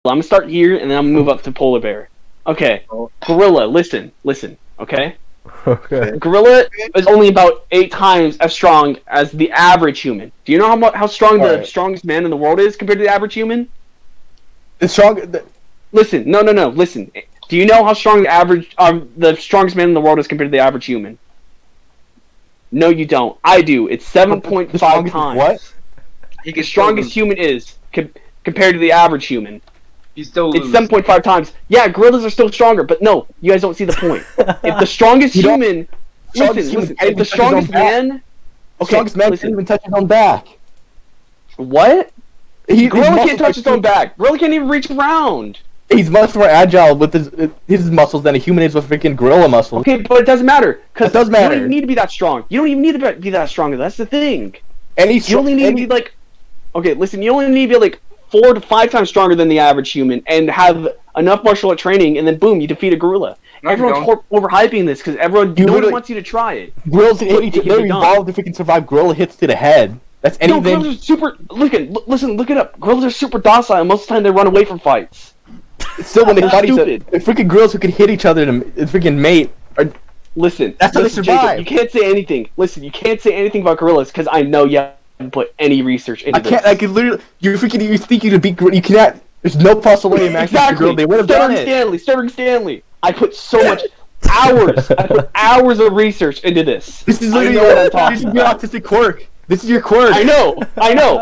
I'm gonna start here, and then I'm gonna move up to polar bear. Okay, gorilla. Listen. Okay. Okay. Gorilla is only about 8 times as strong as the average human. Do you know how strong the strongest man in the world is compared to the average human? The strong. Listen, no. Listen. Do you know how strong the strongest man in the world is compared to the average human? No, you don't. I do. It's 7.5 times. What? The strongest human is compared to the average human. He's still It's 7.5 times. Yeah, gorillas are still stronger, but no, you guys don't see the point. If the strongest human, listen, if the strongest man, Strongest man can't even touch his own back. What? Gorilla can't touch his own back. Gorilla can't even reach around. He's much more agile with his muscles than a human is with freaking gorilla muscles. Okay, but it doesn't matter because It does you matter. don't even need to be that strong. You don't even need to be that strong. That's the thing. And You only need to be like, okay, listen. You only need to be like 4 to 5 times stronger than the average human, and have enough martial art training, and then boom, you defeat a gorilla. No, Everyone's overhyping this because no one wants you to try it. Gorillas can hit each other. They're evolved if we can survive gorilla hits to the head. That's anything. No, gorillas are super. Listen, look it up. Gorillas are super docile. Most of the time, they run away from fights. Still, when they They're fight each other, stupid. the freaking gorillas who can hit each other to freaking mate are. Listen, That's how they Jacob, survive. you can't say anything. Listen, you can't say anything about gorillas because I know you haven't put any research into I can't. this. I could literally. You think you could beat gorilla? You cannot. There's no possible way of matching the gorilla. They would have done it. Sterling Stanley. I put so much hours. I put hours of research into this. This is I literally know what I'm this talking is your about. autistic quirk. This is your quirk. I know.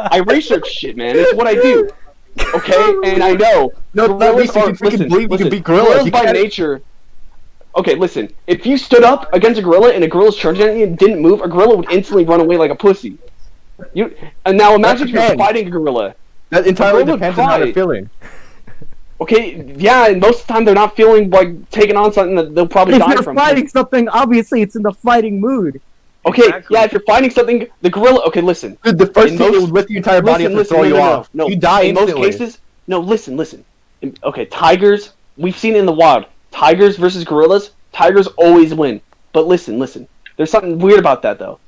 I research shit, man. It's what I do. Okay, and I know. No, that means you can freaking believe you can beat gorillas. You by can't- nature. Okay, listen. If you stood up against a gorilla and a gorilla's charging at you and didn't move, a gorilla would instantly run away like a pussy. And now imagine if you're depends. fighting a gorilla. That entirely gorilla would depends on how they're cry. feeling. Okay, yeah, and most of the time they're not feeling like taking on something that they'll probably If die you're from. fighting something, obviously it's in the fighting mood. Okay, Exactly. yeah, if you're fighting something, the gorilla. Okay, listen. Dude, the first In thing most- it would lift your entire body up and Listen, throw you no, off. No, You die in instantly. most cases. No, listen. Okay, tigers. We've seen it in the wild. Tigers versus gorillas. Tigers always win. But listen. There's something weird about that though.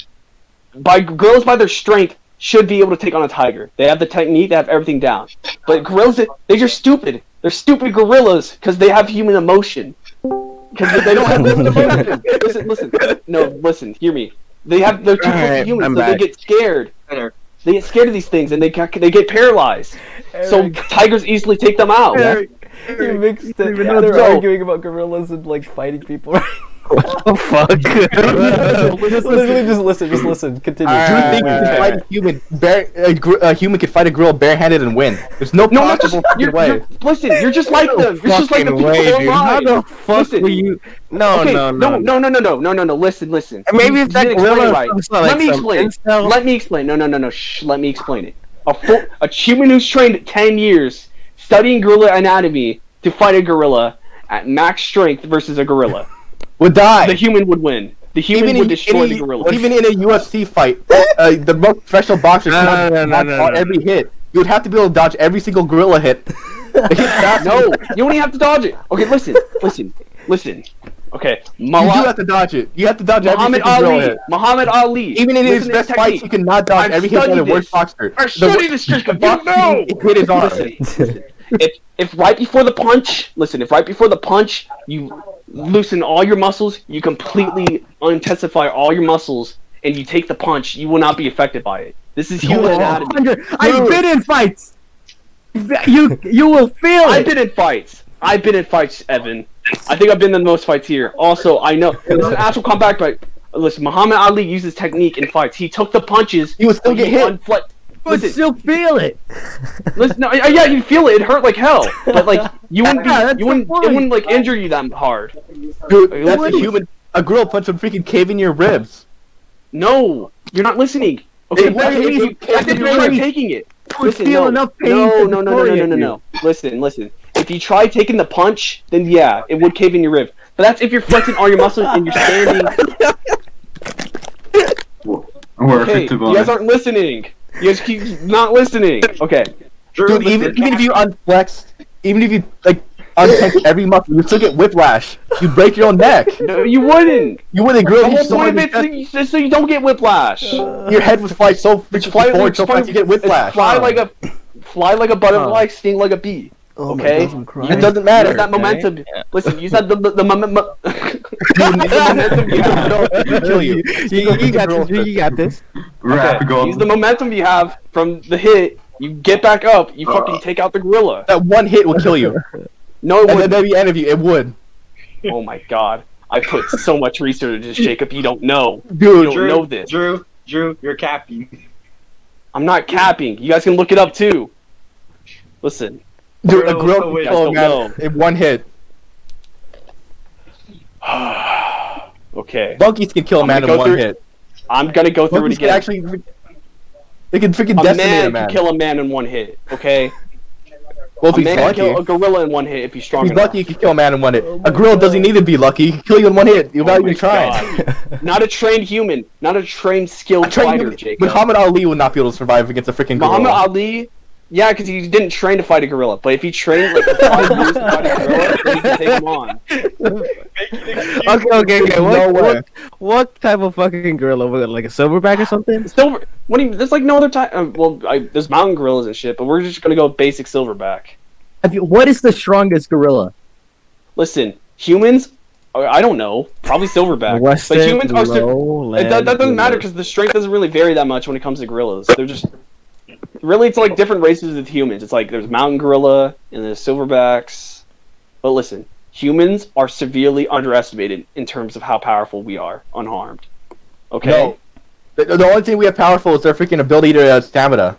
Gorillas, by their strength, should be able to take on a tiger. They have the technique. They have everything down. But gorillas, they're just stupid. They're stupid gorillas because they have human emotion. Because they don't have listen. No, listen. Hear me. They're too close to Alright, humans, I'm so back. they get scared. Better. They get scared of these things and they get paralyzed. So tigers easily take them out. You mixed it. even Yeah, know they're so- arguing about gorillas and like fighting people. Oh fuck! Literally, just listen. Continue. Do you think you can fight a human? A human could fight a gorilla barehanded and win? There's no No, not just, possible fucking way. listen, you're just like them. You're just like the fucking people way, dude. How online. the fuck Listen. were you? No, Okay, no. no. Listen. Maybe You it's that didn't explain gorilla it right. or something Let like me some explain. incel. Let me explain. No. Shh. Let me explain it. A human who's trained 10 years studying gorilla anatomy to fight a gorilla at max strength versus a gorilla. Would die. The human would win. The human would destroy the gorilla. Even in a UFC fight, the most professional boxer cannot dodge every hit. You would have to be able to dodge every single gorilla hit. They hit fast. No, you don't even have to dodge it. Okay, listen. Okay, You do have to dodge it. You have to dodge every Muhammad single gorilla Ali. hit. Muhammad Ali. Even in his Listen to best his fights, you technique. cannot dodge I've every hit by the studied worst this. boxer. I studied this trick. You know. Hit his arm. Listen. If right before the punch, you loosen all your muscles, you completely intensify all your muscles, and you take the punch, you will not be affected by it. This is human anatomy. I've been in fights. You will feel I've it. been in fights, Evan. I think I've been in the most fights here. Also, I know this is an actual comeback, but listen, Muhammad Ali uses technique in fights. He took the punches. He would still get hit. But still feel it. Listen, no, yeah, you feel it. It hurt like hell, but like you wouldn't be, Yeah, that's you wouldn't, the it wouldn't point. like injure you that hard. Dude, Like, that's a listen. human. A gorilla punch would freaking cave in your ribs. No, you're not listening. Okay, What do you mean? I think you're trying taking it. You Listen, feel no, enough pain no, to no, no, destroy no, no, it, no, no. Listen. If you try taking the punch, then yeah, it would cave in your rib. But that's if you're flexing all your muscles and you're standing. Okay, you guys aren't listening. You guys keep not listening. Okay. Dude, even if you unflex, even if you like untense every muscle, you still get whiplash. You break your own neck. No, you wouldn't. You wouldn't The grill whole point of it is so you don't get whiplash. Your head would fly so freaking forward so fast you get whiplash. Fly like a butterfly, sting like a bee. Oh my Okay? gosh, I'm It crying. doesn't Use matter. that momentum. Listen, use that the momentum you Yeah, have. no, it'll kill you. You got this. You got this. Rap Okay, God. use the momentum you have from the hit. You get back up. You fucking take out the gorilla. That one hit will kill you. No, it And then wouldn't. at the end of you, it would. Oh my god. I put so much research into this, Jacob. You don't know. You Dude, don't know this. Drew, you're capping. I'm not capping. You guys can look it up too. Listen. dude, a Bro, gorilla so can wait, kill a I man don't in one hit. Okay. Monkeys can kill a I'm man gonna in go one through- hit. I'm gonna go through it Monkeys can again. actually... They can freaking A decimate man a man. can kill a man in one hit, okay? Well, if A he's man can lucky. kill a gorilla in one hit if he's If strong he's enough. lucky, he can kill a man in one hit. Oh A my gorilla God. doesn't need to be lucky. He can kill you in one hit. You're not Oh my even trying. God. Not a trained human. Not a trained, skilled I trained fighter, him- Jacob. Muhammad Ali would not be able to survive against a freaking gorilla. Muhammad Ali, yeah, because he didn't train to fight a gorilla. But if he trained like for 5 years to fight a gorilla, then he can take him on. Okay. No way. What type of fucking gorilla? Was it like a silverback or something? Silver. What do you? There's like no other time. There's mountain gorillas and shit, but we're just gonna go basic silverback. What is the strongest gorilla? Listen, humans. I don't know. Probably silverback. Western, but humans are. lowland That doesn't matter gorilla. because the strength doesn't really vary that much when it comes to gorillas. They're just. Really, it's like different races of humans. It's like there's mountain gorilla and there's silverbacks. But listen, humans are severely underestimated in terms of how powerful we are, unharmed. Okay? No. The only thing we have powerful is their freaking ability to stamina.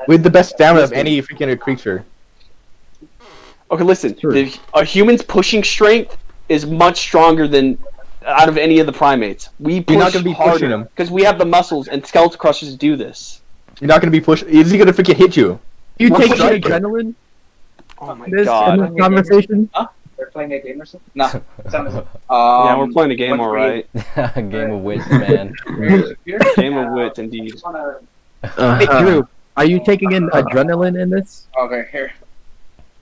We have the best stamina of any freaking creature. Okay, listen. True. A human's pushing strength is much stronger than out of any of the primates. We push You're not gonna be pushing them. because we have the muscles and skeletal crushers do this. You're not gonna be pushed. Is he gonna freaking hit you? You What's take the- adrenaline Oh my in this god. conversation? They're playing a game or something? No. Yeah, we're playing a game, what's alright. A game of wits, man. Game of wits, indeed. Hey Drew, are you taking in adrenaline in this? Okay, here.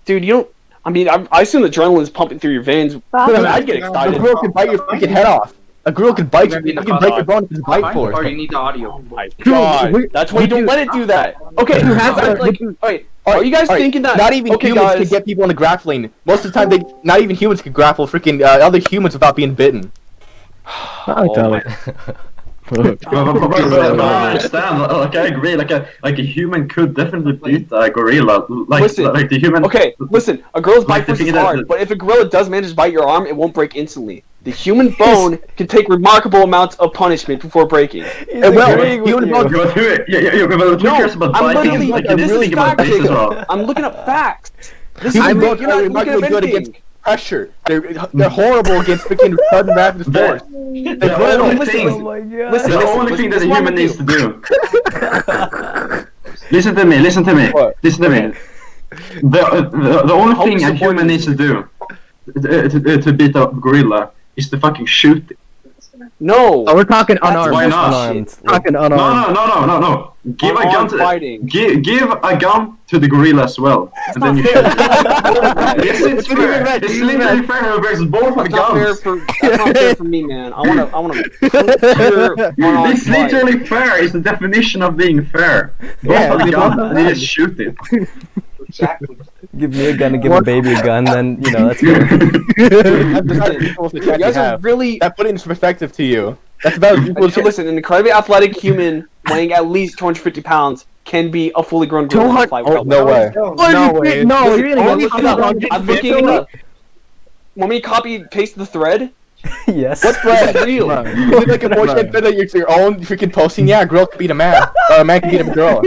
Dude, you don't. I mean, I assume adrenaline's pumping through your veins. I'd get A excited. gorilla can bite your freaking head off. A gorilla can bite you. Maybe He the can break your cost- bone with his bite force. Or you need the audio. Oh my god. we- That's why you we don't do- let it do that. Okay, You have that's to- like, wait, Alright, are you guys alright, thinking that? Not even okay, humans guys, can get people into grappling. Most of the time, not even humans can grapple freaking other humans without being bitten. I Oh tell my- it. But I don't understand. Like I agree. Like a human could definitely beat a gorilla. Listen, like the human. Okay, listen, a gorilla's bite Like the force is thing that- hard, but if a gorilla does manage to bite your arm, it won't break instantly. The human bone can take remarkable amounts of punishment before breaking. He's well, agreeing with human you. bones- But who? Yeah. But who No, cares about I'm biting? literally, Like, this really is give about fact, this as Jacob. well. I'm looking up facts. This Human is, bones you're are not looking remarkably up good anything. against pressure. They're horrible against freaking sudden rapid force. The brittle. only Listen, Oh thing. my god. Listen, The listen, only thing that this a is what human I'm needs to gonna do. Listen to me. Listen to me. What? Listen to me. The only Hope thing you a support human me. needs to do to beat a gorilla is to fucking shoot it. No. Oh, we're talking That's unarmed. Why not? Unarmed. Talking No, unarmed. no. Give a gun Unarmed to fighting. give a gun to the gorilla as well, and then you shoot. Yes, it's fair. It's literally fair versus both of the That's not fair guns. that's not fair for me, man. I wanna pure unarmed It's fight. literally fair. It's the definition of being fair. Both Yeah, of the both guns, of and you them. just shoot it. Exactly. Give me a gun and give a baby a gun, then, you know, that's good. That's about as equal as the You chance you guys are have. really. That put it into perspective to you. That's about as equal as Listen, an incredibly athletic human weighing at least 250 pounds can be a fully grown gorilla. in a fight Oh, without no weapons. way. No way. No, Listen, you're really I'm gonna looking look up. it up. I'm looking it up. Want me to copy and paste the thread? Yes. What's This Brad? is real. Is it like a voice that said that it's your own freaking posting? Yeah, a girl can beat a man. Or a man can beat a girl.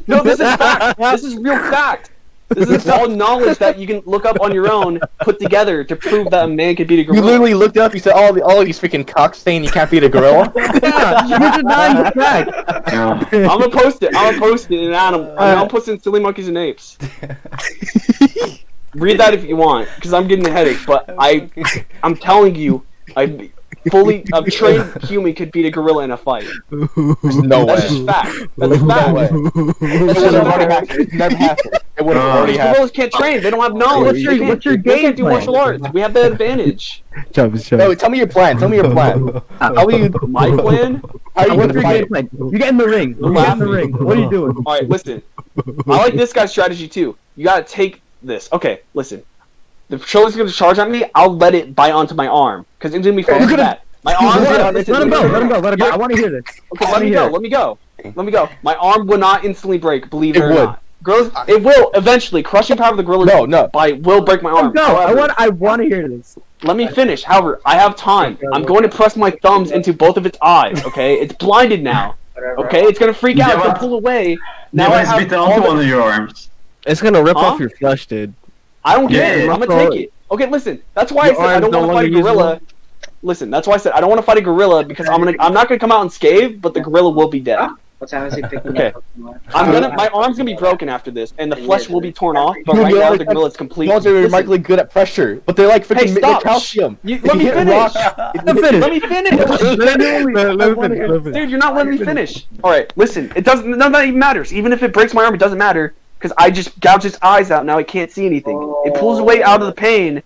No, this is fact. This is real fact. This is all knowledge that you can look up on your own, put together to prove that a man can beat a You gorilla. literally looked up, you said all of these freaking cocks saying you can't beat a gorilla. Yeah, you're denying the fact. Yeah. I'm gonna post it. I'm gonna post it in Adam. I'm posting Silly Monkeys and Apes. Read that if you want, because I'm getting a headache. But I'm telling you, a trained human could beat a gorilla in a fight. There's no way. That's just fact. That's There's fact. no way. It would have already happened. It never happened. It would have already happened. Gorillas can't train. They don't have knowledge. What's your They game can't do plan? martial arts. We have the advantage. Chubbs, No, tell me your plan. Tell me your plan. How will you? My plan? How are you What's gonna your game fight? plan? You get in the ring. You get in the ring. What are you doing? All right, listen. I like this guy's strategy too. You gotta take this. Okay, listen. The patroller's gonna charge at me. I'll let it bite onto my arm because it's gonna be focused that. My arm. Let him go. Let him go. I want to hear this. Okay, let me go. Let me go. My arm would not instantly break. Believe it or would. not. Gorillas, it will eventually. Crushing power of the gorilla will break my arm. No, However, I want to hear this. let me finish. However, I have time. I'm going to press my thumbs into both of its eyes. Okay, it's blinded now. Okay, it's gonna freak out. Yeah, It's gonna but- pull away. Now Now I it's have bitten all onto the- one of your arms. It's gonna rip Huh? off your flesh, dude. I don't care. Yeah, I'm gonna take it. Okay, listen. That's why I Your said I arm's don't no want to fight a longer gorilla. Listen, that's why I said I don't want to fight a gorilla because I'm not gonna come out unscathed, but the gorilla will be dead. What time is he picking Okay. up Pokemon? My arm's gonna be broken after this, and the flesh will be torn off. But Dude, right you now always the have- gorilla's completely. Dogs are Listen, remarkably good at pressure, but they're like freaking stop. calcium. let If me you hit finish. rock- Let me finish. Let me finish. Dude, you're not letting me finish. All right, listen. It doesn't. None of that even matters. Even if it breaks my arm, it doesn't matter because I just gouged its eyes out. Now it can't see anything. It pulls away out of the pain.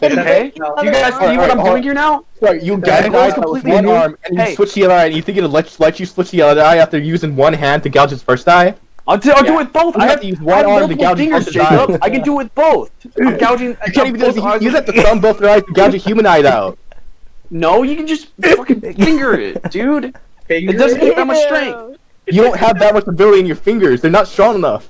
Okay. No. Do you guys see what I'm doing here now? Sorry, you The guys gorilla with completely one new. arm and you Hey. switch the other eye, and you think it'll let you switch the other eye after using one hand to gouge its first eye? I'll do it with both. You I have have to use I one have arm to multiple gouge fingers, both eyes. Jacob. I can do it with both. I'm gouging. You can't even do both this. eyes. You have to thumb both their eyes to gouge a human eye out. No, you can just fucking finger it, dude. It doesn't take that much strength. You don't have that much ability in your fingers. They're not strong enough.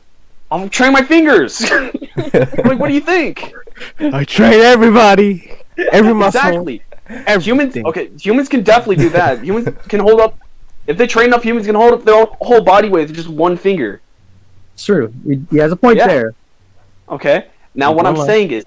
I'm training my fingers. Like, what do you think? I train everybody. Every muscle. Exactly. Humans. Everything. Okay, humans can definitely do that. Humans can hold up. If they train enough, humans can hold up their whole body weight with just one finger. It's true. He has a point Yeah. there. Okay. Now what I'm Well, saying is,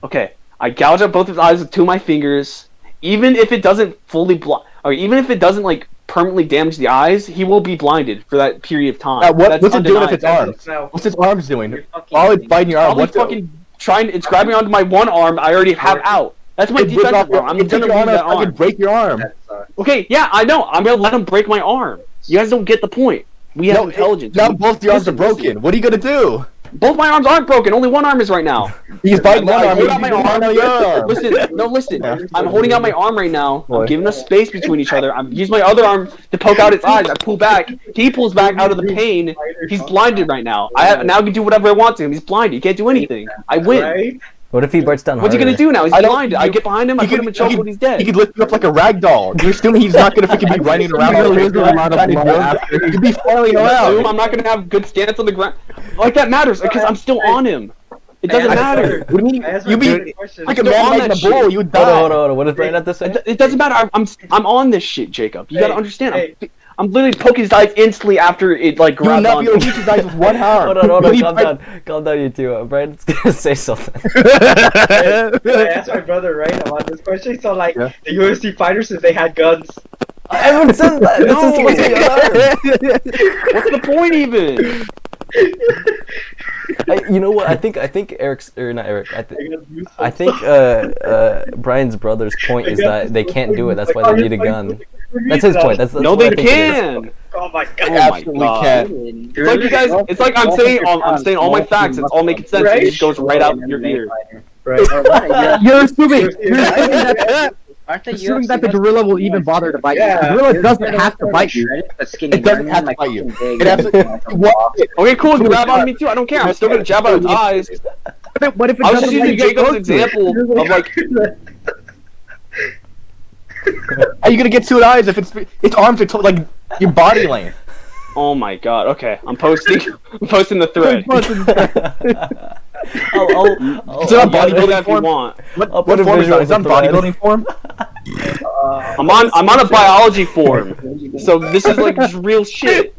okay, I gouge out both of his eyes with two of my fingers. Even if it doesn't fully or even if it doesn't like permanently damage the eyes, he will be blinded for that period of time. What's it doing with undeniable. its arms? No. What's its arms doing? You're fucking All it's biting your arm. Probably What's it? fucking trying. It's grabbing onto my one arm. I already have out. That's my It rips off defensive your- arm. I'm it gonna takes your lose arm that out, fucking arm. break your arm. That sucks. Okay, yeah, I know. I'm gonna let him break my arm. You guys don't get the point. We have intelligence. Now both the arms are Listen, broken. What are you gonna do? Both my arms aren't broken. Only one arm is right now. He's biting one I arm. hold He's out my biting arm. the other arm. Listen. Yeah. I'm holding out my arm right now. I'm giving us space between each other. I'm using my other arm to poke out its eyes. I pull back. He pulls back out of the pain. He's blinded right now. Now can do whatever I want to him. He's blinded. He can't do anything. I win. Right? What if he bites down What's he harder? gonna do now? He's I don't- blinded. I get behind him. I put him in chokehold. He's He dead. could lift you up like a rag doll. You're assuming he's not gonna freaking be running around. You're like losing a lot of blood after. He could be flailing Assume around. I'm not gonna have good stance on the ground. Like that matters because I'm still on him. It doesn't matter. What do you mean? I asked You my be first question. like a Still man on making that a bull. shit. You would Hold die. on. What does Brian have to say? It doesn't matter. I'm on this shit, Jacob. You gotta Hey, understand. hey. I'm literally poking his eyes instantly after it like You would grabs not on. be able to reach his eyes with one arm. Hold on. You need Calm five- down. Calm down, you two. Brian's gonna say something. I asked my brother, right, about this question. So, like, Yeah. the UFC fighters, if they had guns. Everyone says that. This is supposed to be allowed. What's the point even? You know what? I think Eric's or not Eric. I think Brian's brother's point is that they can't do it. That's why they need a gun. That's his point. That's No, what they I think it is. can. Oh my Oh god. my Absolutely God. can't. It's like you guys. It's like I'm saying all my facts. It's all making sense. It just goes right out your ear. Right. You're assuming. You're You're assuming that the gorilla will even bother to bite you. The gorilla doesn't have to bite you. It doesn't have to bite you. It absolutely. What? Okay, cool. Grab on me too. I don't care. I'm still gonna jab out its eyes. What if it I was doesn't just let using you get Jacob's close to it? example of like. Are you gonna get two eyes if its arms are like your body length? Oh my god. Okay, I'm posting. I'm posting the thread. I'll Is it on You guys do bodybuilding that if you form? want. I'll What put a form is visual that? Is that of the thread. bodybuilding form? I'm on a biology form, so this is like just real shit.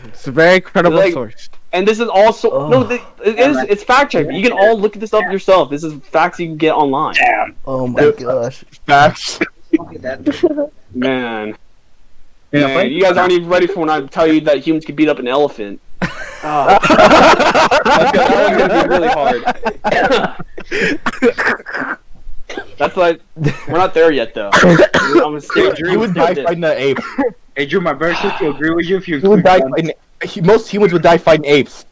It's a very credible Like- source. And this is also no. Ugh. It is. It's fact check. You can all look this up yourself. This is facts you can get online. Oh my gosh. Facts. Man, Yeah, man, you guys aren't even ready for when I tell you that humans can beat up an elephant. Oh. That one's gonna be really hard. That's like we're not there yet though. I'm scared. You would die fighting an ape. Hey Drew, my brother said to agree with you if you You would include die guns. fighting. Most humans would die fighting apes.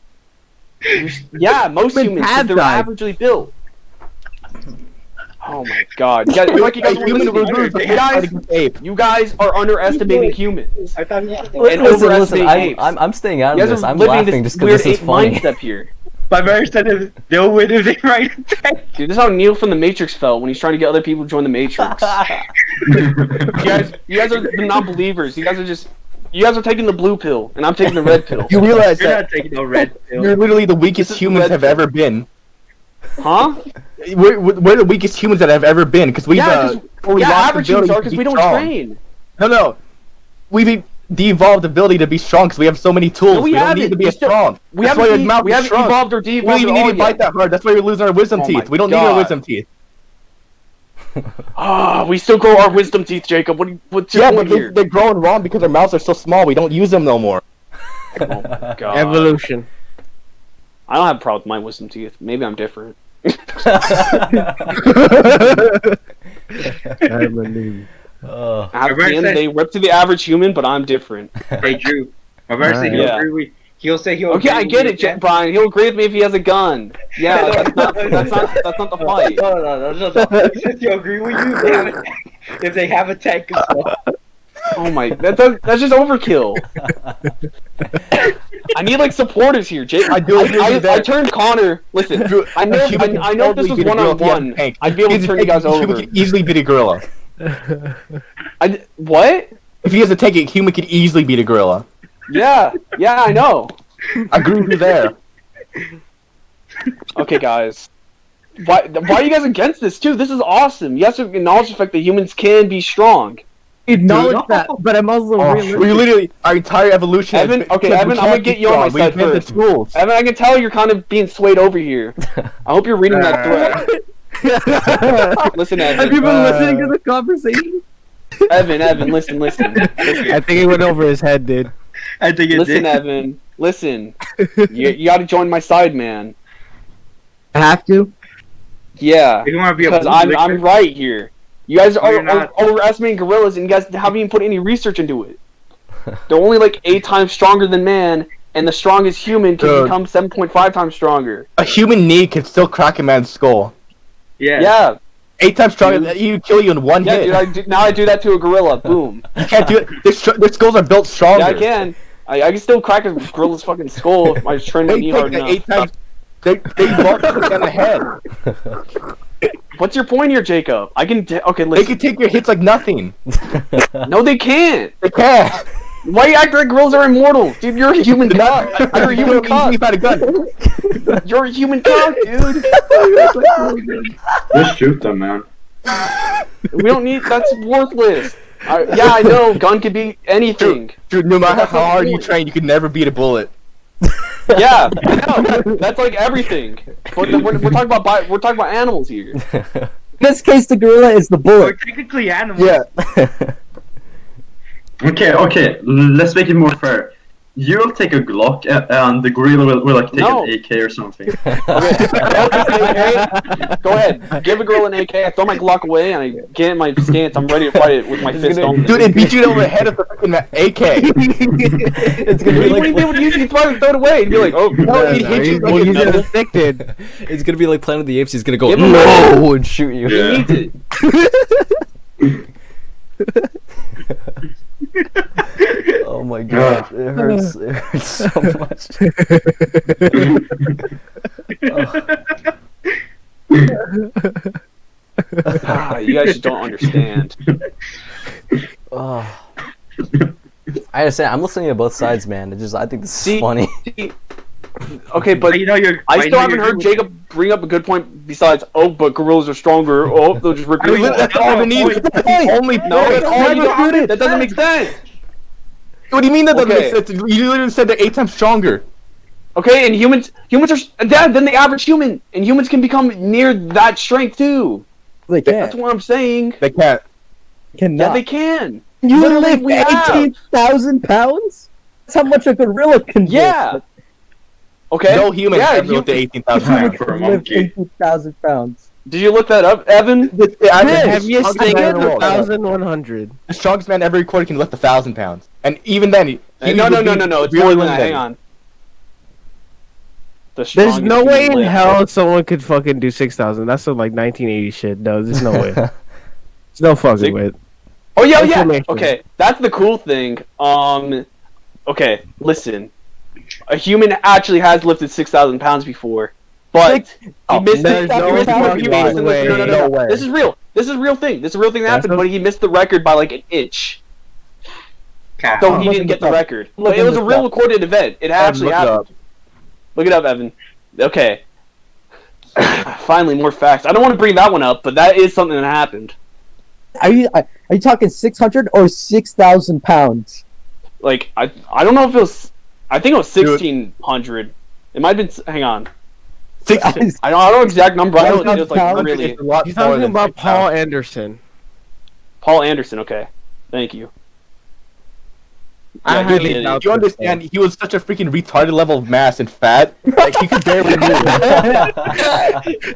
Yeah, most Humans humans, 'cause have they're died. averagely built. Oh my god. You guys, it's like you guys, you guys are underestimating humans. I thought And Listen, overestimate I'm, apes. I'm, I'm staying out You of guys this. are I'm living laughing this just because weird this is ape funny. mindset here. my brother said they'll win if they right. Dude, this is how Neo from the Matrix felt when he's trying to get other people to join the Matrix. you guys are the non-believers. You guys are taking the blue pill, and I'm taking the red pill. You realize You're that not taking no red pill. you're literally the weakest This is humans red have pill. ever been. Huh? We're the weakest humans that have ever been because we've Yeah, only lost the average humans ability are to because be we don't strong. train. No, we've de-evolved the ability to be strong because we have so many tools. No, we we don't haven't. need to be We as still- strong. We That's why your haven't, mouth we is haven't shrunk. evolved or We don't de-evolved even at need all to bite yet. that hard. That's why we're losing our wisdom Oh teeth. my We don't need our God. wisdom teeth. Ah, we still grow our wisdom teeth, Jacob. What's your Yeah, point but here? they're growing wrong because our mouths are so small. We don't use them no more. Oh my god. Evolution. I don't have a problem with my wisdom teeth. Maybe I'm different. Oh. At Remember I the end, said- they rip to the average human, but I'm different. Hey Drew, my brother said he'll Yeah. agree with. He'll say he'll. Okay, agree I get with it, you. Brian. He'll agree with me if he has a gun. Yeah, that's not the fight. No. He says he'll agree with you if they have a tank as well. Oh my, that's just overkill. I need like supporters here, Jake. I do agree with I that. turned Connor. Listen, I know if this was one on one, I'd be able to turn you guys Human over. could easily beat a gorilla. What? If he has a tank, a human could easily beat a gorilla. Yeah, I know. I agree with you there. Okay, guys. Why are you guys against this too? This is awesome. You have to acknowledge the fact that humans can be strong. Acknowledge that, but I'm also realistic. We literally, our entire evolution. has Evan, been- okay, because we Evan, I'm gonna can't be get you on my strong. side We have first. the tools. Evan, I can tell you're kind of being swayed over here. I hope you're reading that thread. Listen, Have Evan. you been listening to the conversation? Evan, listen. I think he went over his head, dude. I think it Listen, did. Evan. Listen. You gotta join my side, man. I have to. Yeah. You want to be a Because blue I'm licker? right here. You guys No, are you're not. overestimating gorillas, and you guys haven't even put any research into it. They're only like 8 times stronger than man, and the strongest human can Dude. become 7.5 times stronger. A human knee can still crack a man's skull. Yeah. 8 times stronger. Dude. You kill you in one Yeah, hit. dude, now I do that to a gorilla. Boom. You can't do it. Their skulls are built stronger. Yeah, I can. I can still crack a gorilla's fucking skull if I train my They knee take hard the enough. 8 times. They walk in the head. What's your point here, Jacob? I can. Okay, They listen. can take your hits like nothing. No, they can't. They can't. Why you act like gorillas are immortal? Dude, you're a human cock. You're a human cock. You've had a gun. You're a human cock, dude. Just shoot them, man. We don't need. That's worthless. Yeah, I know. Gun could be anything. Dude, no matter That's how not hard you cool. train, you can never beat a bullet. Yeah, I know. That's like everything. But we're talking about animals here. In this case, the gorilla is the We're bullet. technically animals. Yeah. Okay, let's make it more fair. You'll take a Glock, and the gorilla will like take No. an AK or something. Okay, AK, go ahead. Give a girl an AK. I throw my Glock away and I get in my stance. I'm ready to fight it with my It's fist gonna- on. Dude, it beat you over the head with the freaking AK. It's gonna You be wouldn't be able like to use it. You throw it away and be like, oh, No, it hit you like Well, a he's knuckle. addicted. it's gonna be like Planet of the Apes. He's gonna go Give him no and shoot you. he Yeah. needs it. Oh my god, it hurts. It hurts so much. You guys just don't understand. Oh. I understand. I'm listening to both sides, man. I think this is See- funny. Okay, but you know you're. I still haven't heard Jacob bring up a good point besides, oh, but gorillas are stronger. Oh, they'll just rip I mean, your that's all we need. That's the only No, point. that's all you got. That doesn't make sense. What do you mean that doesn't Okay. make sense? You literally said they're 8 times stronger. Okay, and humans are dead than the average human, and humans can become near that strength too. They That's can't. what I'm saying. They can't. Yeah, Cannot. they can. You Literally, lift we have. 18,000 pounds? That's how much a gorilla can lift. Yeah. Okay. No human yeah, ever lifted 18,000 Human pounds. for a Lift monkey. 18,000 pounds. Did you look that up, Evan? The Heaviest thing in the world. 1,100. The strongest man ever recorded can lift 1,000 pounds. And even then, No. It's more than that. Hang on. The There's strongest no way in human hell someone could fucking do 6,000. That's some like 1980 shit. No, there's no way. There's no fucking Six- way. Oh yeah, yeah. Information. Okay, that's the cool thing. Okay, listen. A human actually has lifted 6,000 pounds before, but he missed there's it. no He missed the fucking record. way. No way. This is real. This is a real thing. This is a real thing that That's happened, what- but he missed the record by like an inch. So he didn't get the record. But it was a real recorded event. It actually look it happened. Look it up, Evan. Okay. Finally, more facts. I don't want to bring that one up, but that is something that happened. Are you talking 600 or 6,000 pounds? Like, I don't know if it was. I think it was 1,600. It might have been. Hang on. I don't know exact number. I know it was like really. It's a lot He's more talking than about 6,000. Paul Anderson. Paul Anderson. Okay. Thank you. I Yeah, highly he- doubt You understand? He was such a freaking retarded level of mass and fat. Like he could barely move.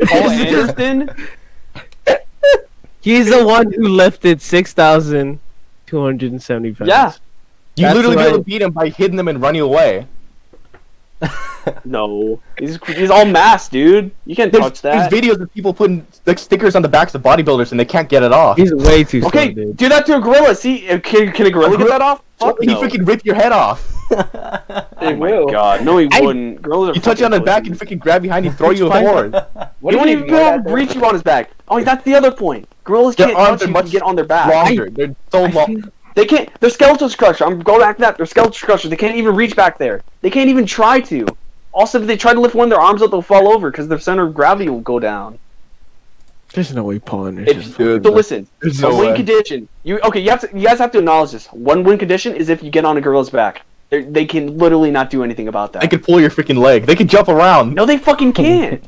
Paul Anderson. He's the one who lifted 6,270 pounds. Yeah. You That's literally be able to right. beat him by hitting them and running away. No, he's all mass, dude. You can't touch that. There's videos of people putting like stickers on the backs of bodybuilders and they can't get it off. He's way too slow, Okay, dude. do that to a gorilla. See, can a gorilla get that off? Fuck He no. freaking rip your head off. Oh my god, no, he wouldn't. Gorillas are You touch it on the fucking back and pussies. freaking grab behind you, throw you a horn. He won't even be able to reach you on his back. Oh, that's the other point. Gorillas Their can't arms touch are you much to get on their back. Longer. They're so long. They can't. They're skeletal crusher. I'm going back to that. They're skeletal crusher. They can't even reach back there. They can't even try to. Also, if they try to lift one of their arms up, they'll fall over because their center of gravity will go down. There's no way Paul Anderson. If, Dude, so listen, there's a no win way. condition. You guys have to acknowledge this. One win condition is if you get on a gorilla's back. They can literally not do anything about that. They could pull your freaking leg. They could jump around. No, they fucking can't.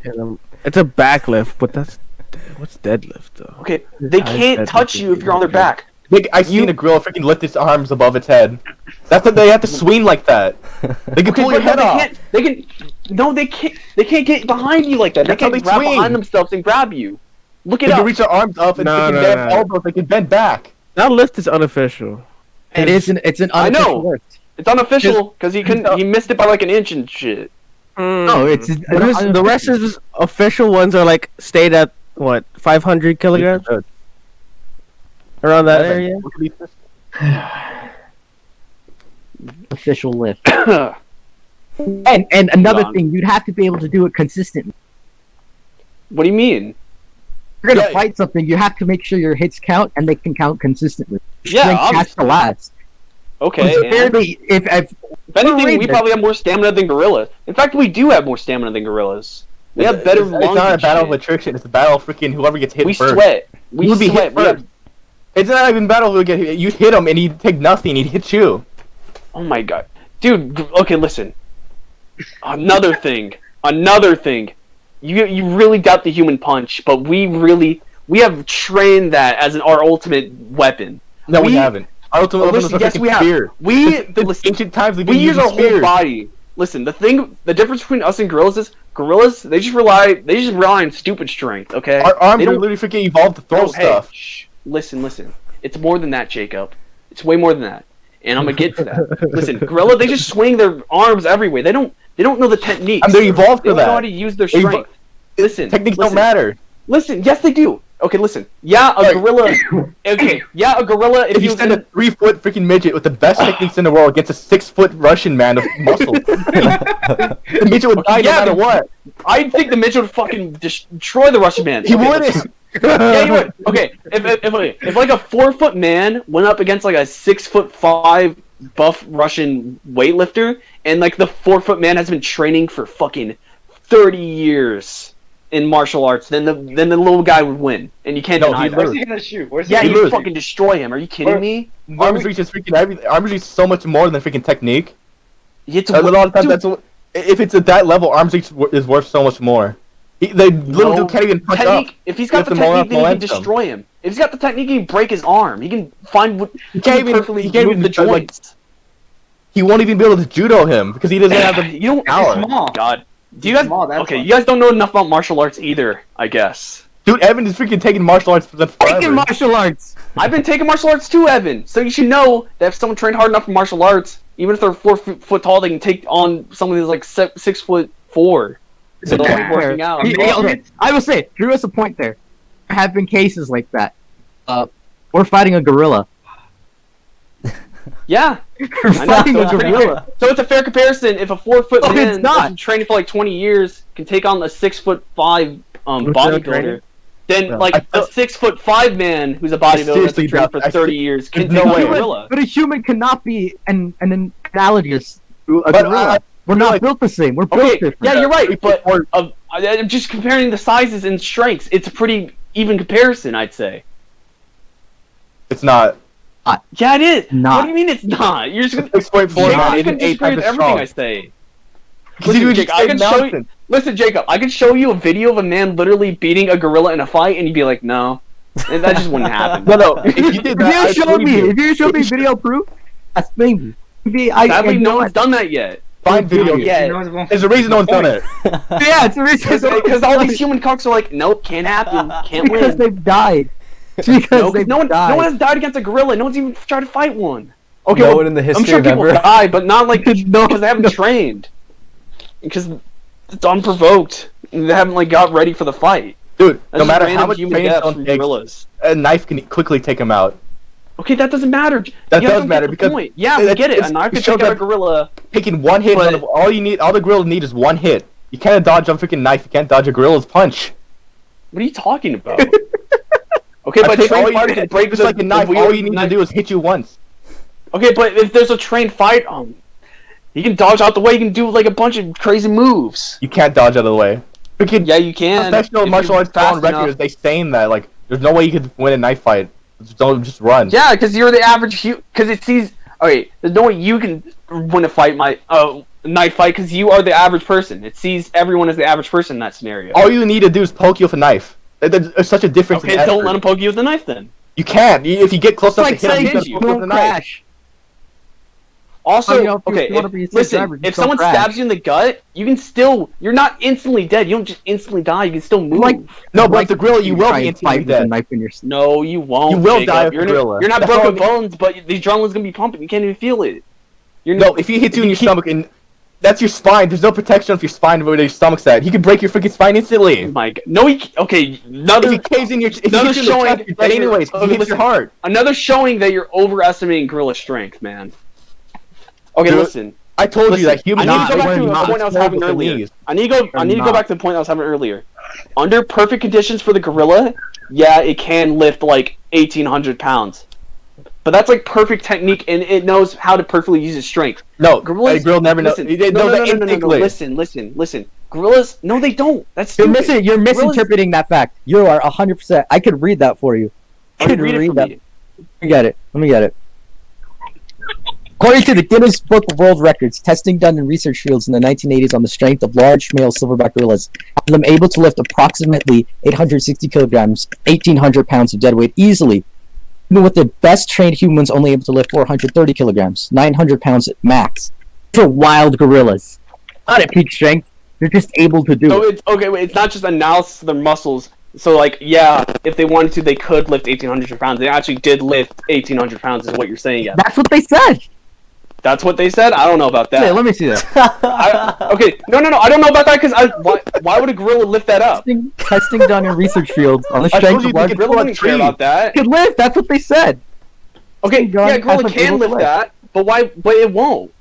It's a back lift, but what's deadlift though? Okay, they can't touch you if you're on their back. I seen a gorilla freaking lift its arms above its head. That's what they have to swing like that. They can pull your head off. They can. No, they can't. They can't get behind you like that. That's they how can't they grab swing. behind themselves and grab you. Look it They up. can reach their arms up and No, freaking no, bend no. elbows. They can bend back. That lift is unofficial. It's an I know. unofficial lift. It's unofficial because he missed it by like an inch and shit. No, it's The rest of his official ones are like stayed at what 500 kilograms around that area. official lift. And another thing, you'd have to be able to do it consistently. What do you mean? If you're gonna Yeah. fight something, you have to make sure your hits count and they can count consistently. Yeah, Strength has to obviously. last. Okay. and Apparently, if if anything, we reason- probably have more stamina than gorillas. In fact, we do have more stamina than gorillas. We have better It's lungs. not a and battle of shit. attrition. It's a battle of freaking whoever gets hit We first. sweat. We You would be sweat. hit We have- first. It's not even battle who get hit. You'd hit him and he'd take nothing. He'd hit you. Oh my god, dude. Okay, listen. Another thing. Another thing. You really doubt the human punch, but we have trained that as our ultimate weapon. No, we haven't. Our ultimate weapon Listen, was a yes, freaking we have. spear. The Listen, ancient times they've we been use using our whole spears. body. Listen, the difference between us and gorillas is gorillas. They just rely on stupid strength. Okay. Our arms They are don't- literally freaking evolved to throw Oh, hey, stuff. shh. Listen. It's more than that, Jacob. It's way more than that. And I'm gonna get to that. Listen, gorilla, they just swing their arms everywhere. They don't know the techniques. And they're evolved They for don't know how that. to use their They evo- strength. Listen. Techniques listen, don't matter. Listen, yes they do. Okay, listen. Yeah, a gorilla. Okay, yeah, a gorilla. If you send a 3-foot freaking midget with the best techniques in the world against a 6-foot Russian man with muscle, the midget would die no Yeah, matter what. I think the midget would fucking destroy the Russian man. He Okay, wouldn't. listen. Yeah, you would. Okay, if like a 4-foot man went up against like a 6'5" buff Russian weightlifter, and like the 4-foot man has been training for fucking 30 years in martial arts, then the little guy would win, and you can't No, deny he'd that. Where's he gonna shoot? Where's he Yeah, gonna he would lose. fucking destroy him. Are you kidding me? Arms reach is freaking everything. Arms reach is so much more than freaking technique. It's A lot of times dude, that's what, if it's at that level, arms reach is worth so much more. They little dude can't even punch up. technique. If he's got With the the technique, then he can momentum. destroy him. If he's got the technique, he can break his arm. He can find what he can't can even- perfectly he can't move even, the like, joints. He won't even be able to judo him because he doesn't have the You don't. power. He's small. God. Do you He's guys? small, that's Okay, why. you guys don't know enough about martial arts either. I guess. Dude, Evan is freaking taking martial arts for the Taking forever. martial arts. I've been taking martial arts too, Evan. So you should know that if someone trained hard enough for martial arts, even if they're 4 foot tall, they can take on someone who's like 6'4" 4. There's a Still point working there. out. Okay, I will say, Drew has a point there. There have been cases like that. We're fighting a gorilla. Yeah. We're I know, fighting so a it's pretty gorilla. fair. So it's a fair comparison. If a 4-foot No, man it's not. that's been training for like 20 years can take on a 6'5" bodybuilder, training? then No, like I a thought- 6'5" man who's a bodybuilder that's seriously been training doubt- for I 30 see- years can there's take no on a way. gorilla. But a human cannot be an analogous to a But, gorilla. We're not like- built the same. We're built Okay, different. yeah, you're right, but Or- I'm just comparing the sizes and strengths. It's a pretty even comparison, I'd say. It's not. Yeah, it is. Not. What do you mean it's not? You're just gonna, 6.4 Jacob's mountain, gonna 8 disagree with times everything strong. I say. Because Listen, you Jake, just I say can show you. mountain. Listen, Jacob, I could show you a video of a man literally beating a gorilla in a fight, and you'd be like, no, and that just wouldn't happen. No. If you did that, If you show me video proof, that's maybe. Sadly, no one's done that yet. Find video. Yeah. There's a reason no one's done it. Yeah, it's a reason. Because all these human cocks are like, nope, can't happen, can't because win. they've died. Because No, 'cause they've no one died. has died against a gorilla. No one's even tried to fight one. Okay, No well, one in the I'm history sure of people ever. die, but not like No, because they haven't trained. Because it's unprovoked. They haven't like got ready for the fight. Dude, That's no just matter random how much human training deaths someone from takes, gorillas. a knife can quickly take him out. Okay, that doesn't matter. That You guys does don't matter get the because point. Yeah, we get it. A knife it can shows take out a that- gorilla. Taking one hit, But- all the gorilla need is one hit. You can't dodge a freaking knife. You can't dodge a gorilla's punch. What are you talking about? Okay, I but think all trained you fighters need- can break just the, like a knife, the all wheel you need knife. to do is hit you once. Okay, but if there's a trained fight, he can dodge out the way. He can do like a bunch of crazy moves. You can't dodge out of the way. Freaking Yeah, you can. professional if martial you're arts fast on record enough. is they saying that like there's no way you could win a knife fight. Just run. Yeah, because you're the average. Because it sees. Okay, there's no way you can win a fight. Knife fight because you are the average person. It sees everyone as the average person in that scenario. All you need to do is poke you with a knife. There's such a difference. Okay, in don't effort. let him poke you with a knife then. You can't. If you get close It's enough like to hit him, saying you hit gotta poke him with a don't knife. crash. Also, Oh, you know, if you okay, wanna be a safe listen, driver, just if don't someone crash. stabs you in the gut, you're not instantly dead. You don't just instantly die. You can still move. Like- No, but the gorilla, you will try be and fight instantly with a dead. knife in your. No, you won't. You will Jacob. die with You're the gorilla. You're not That's broken all- bones, but the adrenaline's gonna be pumping. You can't even feel it. You're No, if he hits you in your keep- stomach and that's your spine, there's no protection of your spine where your stomach's at. He can break your freaking spine instantly. Oh my God. No, okay. If he caves in your, if he another hits you in the showing chest, you're that dead you're- anyways. 'Cause okay, he hits your listen. heart. Another showing that you're overestimating gorilla strength, man. Okay, Dude, listen. I told Listen, you that humans I need to go are back to not the point I was small having with their earlier. knees. I need to go not. back to the point I was having earlier. Under perfect conditions for the gorilla, yeah, it can lift like 1,800 pounds. But that's like perfect technique, and it knows how to perfectly use its strength. No, Gorillas- a gorilla never knows. Listen, They know that instinctively. Listen. Gorillas, no, they don't. That's You're stupid. You're misinterpreting that fact. You are 100%. I could read that for you. I Okay, could read it for that. me. Let me get it. According to the Guinness Book of World Records, testing done in research fields in the 1980s on the strength of large male silverback gorillas had them able to lift approximately 860 kilograms, 1,800 pounds of dead weight easily, even with the best trained humans only able to lift 430 kilograms, 900 pounds at max. These are wild gorillas. Not at peak strength. They're just able to do So it. it's okay. Wait, it's not just analysis of their muscles. So like, yeah, if they wanted to, they could lift 1,800 pounds. They actually did lift 1,800 pounds, is what you're saying. Yeah, That's what they said. that's what they said. I don't know about that. Hey, let me see that. Okay, no, I don't know about that because why would a gorilla lift that up? Testing done in research fields on the I told strength you of they large could Gorilla wouldn't care about that. could lift. That's what they said. Okay, Testing done yeah, gorilla has them can able to lift that, but why? But it won't.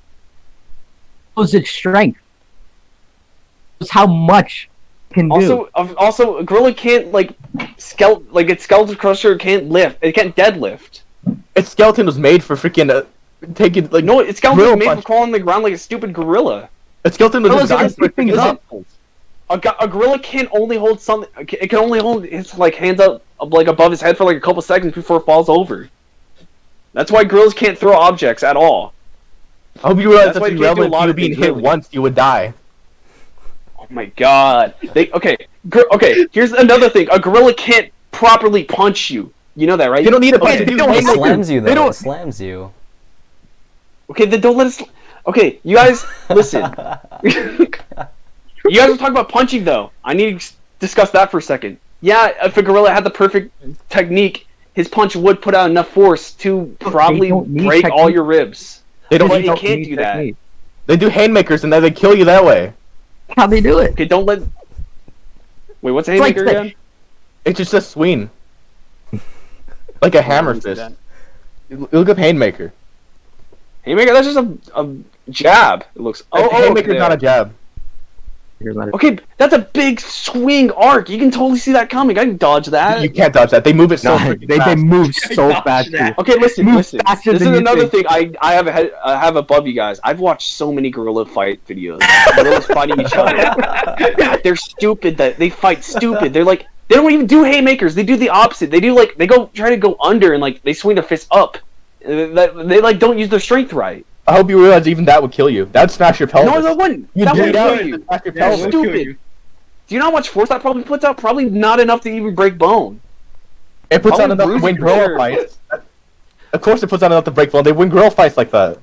Shows its strength. Shows how much it can do. Also, a gorilla can't its skeletal crusher can't lift. It can't deadlift. Its skeleton was made for freaking taking like No, its skeleton gorilla is made punch. for crawling on the ground like a stupid gorilla. Its skeleton was Gorillas designed can for pick things freaking up. A gorilla can only hold something. It can only hold its like hands up like above his head for like a couple seconds before it falls over. That's why gorillas can't throw objects at all. I hope you realize That's that why if you you can't do a relevant lot to of being things, hit really. once, you would die. Oh my god. Okay. Here's another thing. A gorilla can't properly punch you. You know that, right? You don't need a punch Okay, to do don't- It haymakers. slams you They though. don't- It slams you. Okay, then don't let us. Okay, you guys, listen. You guys are talking about punching, though. I need to discuss that for a second. Yeah, if a gorilla had the perfect technique, his punch would put out enough force to probably don't need break all technique. your ribs. They don't. But They, you can't do that. they do haymakers and then they kill you that way. How they do it? Okay, don't let. Wait, what's a It's like haymaker again? It's just a swing. Like a hammer fist. Look up haymaker. Haymaker? That's just a jab. It looks. Haymaker's okay. not a jab. Okay, that's a big swing arc. You can totally see that coming. I can dodge that. You can't dodge that. They move it so freaking They fast. move so fast. that. Dude. Okay, listen. Move Listen. faster This than is you another think. thing I have above you guys. I've watched so many gorilla fight videos. Gorillas fighting each other. They're stupid. That they fight stupid. They're like they don't even do haymakers. They do the opposite. They do like they go try to go under and like they swing their fists up. They like don't use their strength right. I hope you realize even that would kill you. That'd smash your pelvis. No, that wouldn't. You'd That bleed would out. kill you. Smash your Yeah, pelvis. it would kill Stupid. you. Do you know how much force that probably puts out? Probably not enough to even break bone. It puts Probably on enough to bruise win your gorilla hair. fights. Of course, it puts on enough to break bone. They win gorilla fights like that.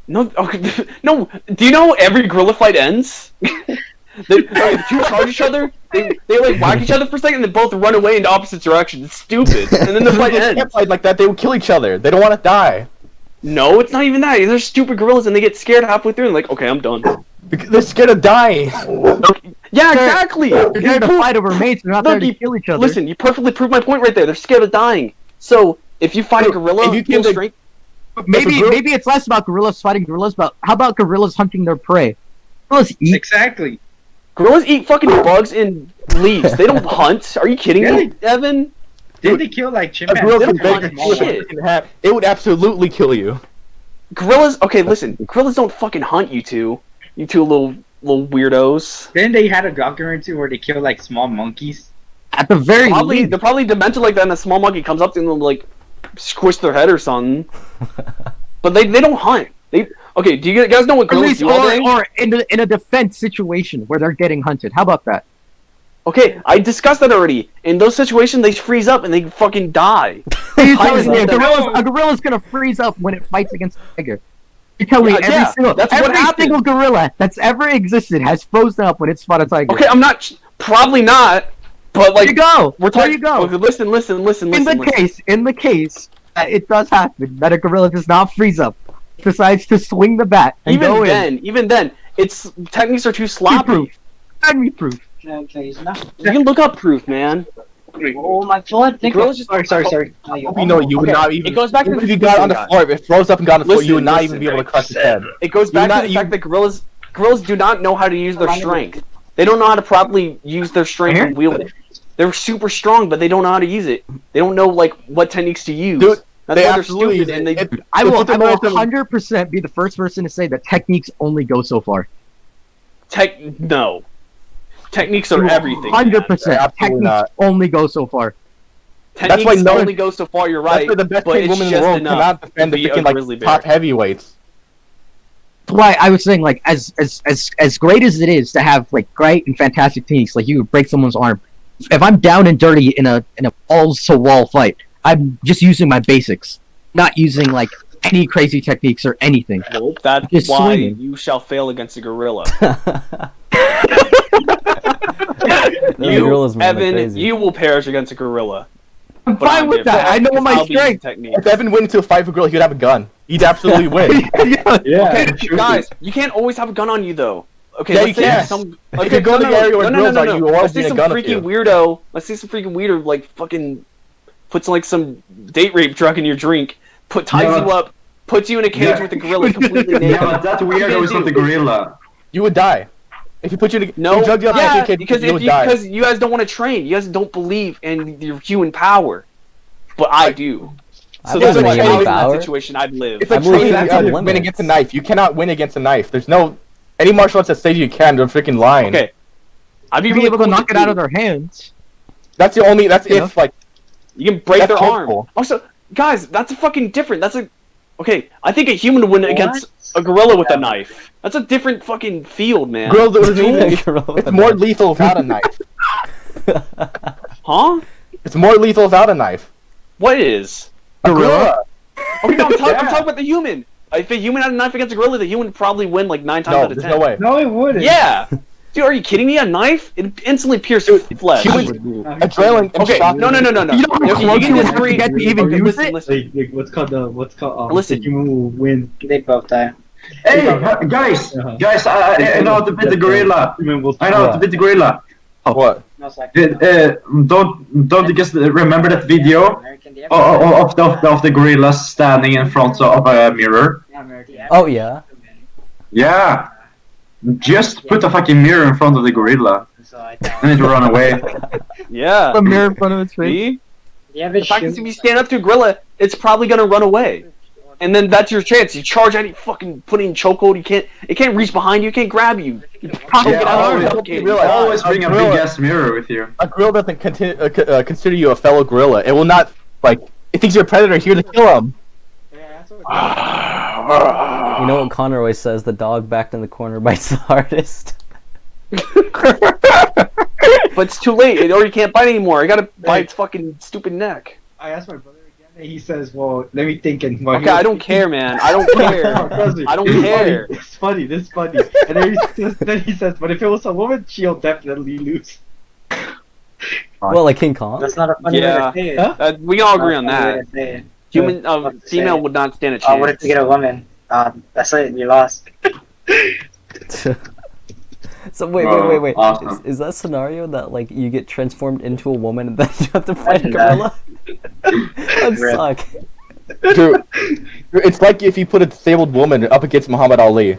No, okay, no. Do you know how every gorilla fight ends? The two charge each other. They like whack each other for a second, and then both run away in opposite directions. It's stupid, and then the fight They ends. can't fight like that. They would kill each other. They don't want to die. No, it's not even that. They're stupid gorillas, and they get scared halfway through, and like, okay, I'm done. They're scared of dying. Yeah, exactly. They're there to You fight over mates. They're not Look, there to you- kill each other. Listen, you perfectly proved my point right there. They're scared of dying. So if you fight a gorilla, if you full kill the- strength, maybe gorilla- maybe it's less about gorillas fighting gorillas, but how about gorillas hunting their prey? Gorillas eat. Exactly. gorillas eat fucking bugs and leaves. They don't hunt. Are you kidding me, Evan? Didn't they kill like A gorilla chimpanzees? can They break don't your want foot shit. in half. It would absolutely kill you. Gorillas. Okay, listen. Gorillas don't fucking hunt you two. You two little weirdos. Then they had a documentary where they kill like small monkeys. At the very Probably least, they're probably demented like that, and a small monkey comes up to them and like squish their head or something. But they don't hunt. Okay. Do you guys know what at gorillas least do all day? or in a defense situation where they're getting hunted. How about that? Okay, I discussed that already. In those situations, they freeze up and they fucking die. Are you telling me Tigers- a gorilla's gonna freeze up when it fights against a tiger? You're telling me Yeah, that's what every happened. single gorilla that's ever existed has frozen up when it's fought a tiger. Okay, I'm not. Probably not. But There like, you go. we're There talking. you go. Okay, listen. In the case that it does happen that a gorilla does not freeze up, decides to swing the bat and go Even then, its techniques are too in. sloppy. Proof. Send me proof. You can look up proof, man. Oh my god, think Gorillas just. Sorry. You know, you would Okay, not even. it goes back to Even the- if you got on the listen, floor, if it throws up and got on the floor, you would not Listen, even be able to crush its head. It goes back not- to the fact that gorillas do not know how to use their strength. They don't know how to properly use their strength and wield it. They're super strong, but they don't know how to use it. They don't know like what techniques to use. Dude, That's they why they're absolutely. stupid. And they I to will put them on some- 100% be the first person to say that techniques only go so far. no. Techniques are everything. 100%. Absolutely Techniques not. only go so far. Techniques why no one- only go so far. You're That's right. why the best but paid it's woman in the just world enough cannot defend to the be a freaking grizzly like bear. top heavyweights. That's why I was saying, like, as great as it is to have like great and fantastic techniques, like you would break someone's arm. If I'm down and dirty in a balls to wall fight, I'm just using my basics, not using like any crazy techniques or anything. Nope, that's Just why swinging. you shall fail against a gorilla. Those You, gorillas move like Evan, crazy. you will perish against a gorilla. I'm But fine with that. I know my I'll be using strength. technique. If Evan went into a fight with a girl, he'd have a gun. He'd absolutely win. Yeah. Okay, guys, you can't always have a gun on you though. Okay, Yeah, let's you say can. some. If Okay, you go to the area where girls are, you always Let's say need a some gun with freaky you. weirdo. Let's say some freaking weirdo like fucking puts like some date rape drug in your drink, ties Yeah. you up, puts you in a cage Yeah. with a gorilla completely naked. Yeah, but that weirdo is not the gorilla. You would die. If you put you in a No, you drug you up yeah, in a cage, because you would die. because you guys don't want to train. You guys don't believe in your human power, but I do. I So believe that's in why human if I was in power. that situation, I'd live. It's like I believe training that's to unlimited. win against a knife. You cannot win against a knife. There's no any martial arts that say you can. They're freaking lying. Okay, I'd be Be really able to cool knock it do. out of their hands. That's the only. That's Yeah. if like You can break That's their arm. hopeful. Also, guys, that's a fucking different. That's a okay. I think a human would win against a gorilla with a knife. That's a different fucking field, man. girls that Gorilla with it's a more knife. lethal without a knife. Huh? It's more lethal without a knife. What is? A gorilla. Okay, no, I'm talking about the human. If a human had a knife against a gorilla, the human would probably win like 9 times No, out of there's 10. no way. No, it wouldn't. Yeah. Dude, are you kidding me? A knife? It instantly pierces flesh. humans- Adrenaline and Okay, shock. no. You know how Okay, close you would have to get to even use listen, it? listen. What's called Listen. the human will win. They both die. Hey, guys, I know how to beat the gorilla. I know how to beat the gorilla. What? Don't you just remember that video of the gorilla standing in front of a mirror? Oh yeah. Yeah. Just put a fucking mirror in front of the gorilla, and it'll run away. Yeah. A mirror in front of its face. See? Yeah, The fact is, if you stand up to a gorilla, it's probably gonna run away. And then that's your chance. You charge at it, fucking put it in chokehold. It can't reach behind you. It can't grab you. You probably get out of it. Always bring a big ass mirror with you. A gorilla doesn't consider you a fellow gorilla. It will not, like, it thinks you're a predator here to kill him. You know what Connor always says? The dog backed in the corner bites the hardest. But it's too late. It already can't bite anymore. I gotta bite its fucking stupid neck. I asked my brother again, and he says, "Well, let me think." And Okay, I don't care, man. I don't care. I don't care. It's funny. This is funny. And then he says, "But if it was a woman, she'll definitely lose." Well, like King Kong. That's not a funny Yeah. way to say it. Huh? We can all agree on That's not a that. way to say it. Human, What to female say. would not stand a Oh, what if chance. you get a woman? That's it. You lost. So wait. Awesome. Is that scenario that like you get transformed into a woman and then you have to fight a Imagine gorilla? That'd Rip. suck. Drew, it's like if you put a disabled woman up against Muhammad Ali.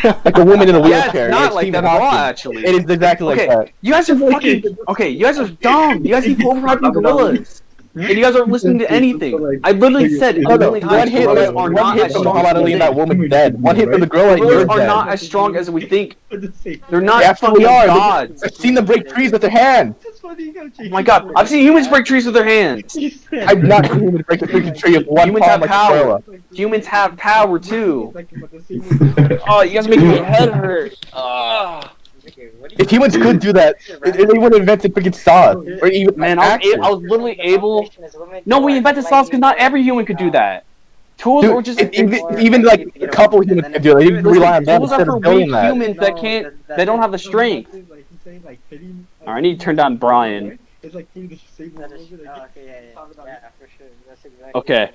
Like a woman in a Yeah, wheelchair. it's not against like Stephen that at all, Hawking. actually. It is exactly like Okay, that. you guys are fucking. Okay, you guys are dumb. You guys keep overhyping gorillas. And you guys aren't listening to anything. I literally said, No, no, really high one hit, gorillas are one not hit as from strong Muhammad as Ali we and that think. woman's dead. One hit from the gorilla and you're Gorillas are dead. not as strong as we think. They're They not absolutely fucking are. gods. I've seen them break trees with their hands. Oh my god, I've seen humans break trees with their hands. I've not seen humans break a freaking tree with one Humans palm have like a gorilla. power. Humans have power too. Oh, you guys make my head hurt. Ugh. If humans could do that, they would have invented freaking saws. Or even Man, I was literally able. No, we invented saws because not every human could do that. Tools or just. even like a couple humans can do it. You can rely on them Tools are instead for of building weak that. humans that can't. They don't have the strength. Alright, I need to turn down Brian. Okay.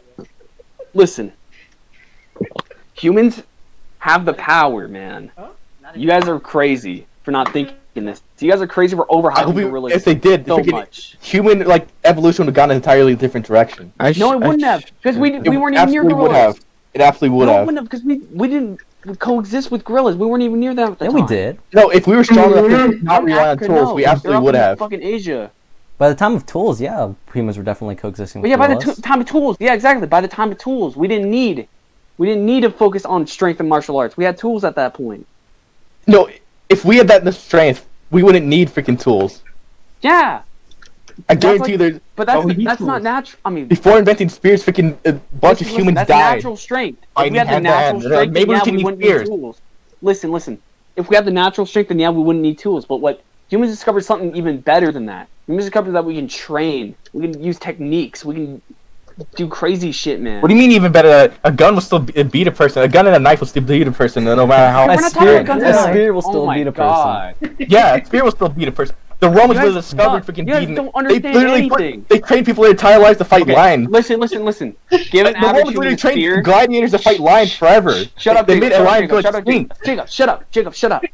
Listen. Humans have the power, man. You guys are crazy for not thinking this. You guys are crazy for overhyping gorillas If they did, so freaking much. human like evolution would have gone an entirely different direction. No, it wouldn't have, because we weren't even near absolutely would gorillas. have. It absolutely would No, it have. wouldn't have, because we didn't coexist with gorillas. We weren't even near that at the Yeah, time. we did. No, if we were strong enough to not In rely on Africa, tools, no. we They're absolutely up would in have. Fucking Asia. By the time of tools, yeah, humans were definitely coexisting But with yeah, by the gorillas. time of tools, yeah, exactly. By the time of tools, we didn't need to focus on strength and martial arts. We had tools at that point. No, if we had that strength, we wouldn't need freaking tools. Yeah, I That's guarantee like- you, there's but that's we need that's not tools. natural. I mean, before inventing spears, freaking a bunch of listen, humans that's died. natural strength. If Fighting we had the hand to natural hand. strength, Maybe then we yeah, can we use wouldn't spears. need tools. Listen. If we had the natural strength, then yeah, we wouldn't need tools. But what humans discovered something even better than that. Humans discovered that we can train. We can use techniques. We can do crazy shit, man. What do you mean even better? A gun will still beat a person. A gun and a knife will still beat a person, no matter how. We're A not spear- talking about guns a and knives. spear will still Oh my beat a person. God. Yeah, a spear will still beat a person. The Romans You would guys have discovered don't- freaking you guys beating. don't understand they literally anything. they trained people their entire lives to fight Okay, lions. Listen. Give an The average Romans human literally a trained spear. gladiators to fight lions forever. Shut up, They Jacob. made a Shut up, lion Jacob. go Shut up, extinct. Jacob. Shut up.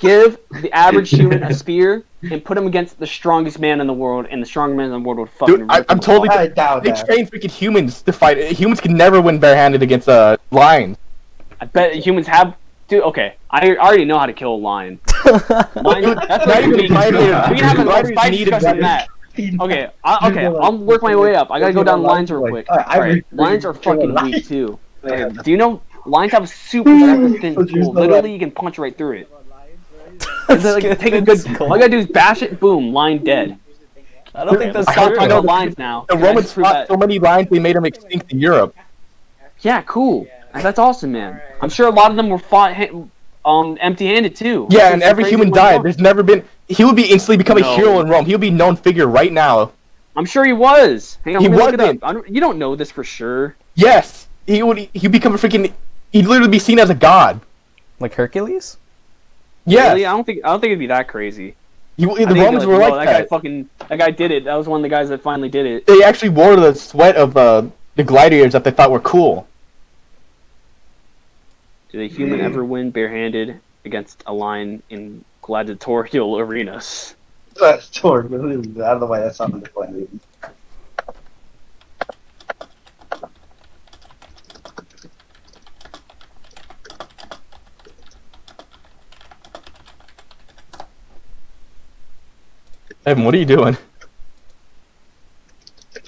Give the average human a spear and put him against the strongest man in the world, and the strongest man in the world would fucking. Dude, rip I'm him totally. apart. I doubt They that. train freaking humans to fight. Humans can never win barehanded against lions. I bet humans have. Dude, okay. I already know how to kill a lion. Lion, that's Now like you're we gonna can have a gladiators fight need discussion on a that. Okay, I'll work my way up. I gotta go down lines real quick. Alright, lions are fucking weak too. Okay, do you know lions have a super thin tool? Literally, you can punch right through it. It's like, take a good. All I gotta do is bash it, boom, lion dead. I don't think that's I Stop know talking the- about lions now. The I Romans just proved fought that- so many lions they made them extinct in Europe. Yeah, cool. That's awesome, man. I'm sure a lot of them were fought empty-handed too. Yeah, That's and some every crazy human ones died. going. There's never been. He would be instantly become No. a hero in Rome. He would be a known figure right now. I'm sure he was. Hang on, He let me look it wasn't. up. You don't know this for sure. Yes, he would. He'd become a freaking. He'd literally be seen as a god. Like Hercules? Yes, Really? I don't think it'd be that crazy. the I think it'd Romans be were "Whoa, like that that. guy did it. That was one of the guys that finally did it. They actually wore the sweat of the gladiators that they thought were cool. Did a human ever win barehanded against a lion in gladiatorial arenas? That's torn. I don't know why that's not the point. Evan, what are you doing?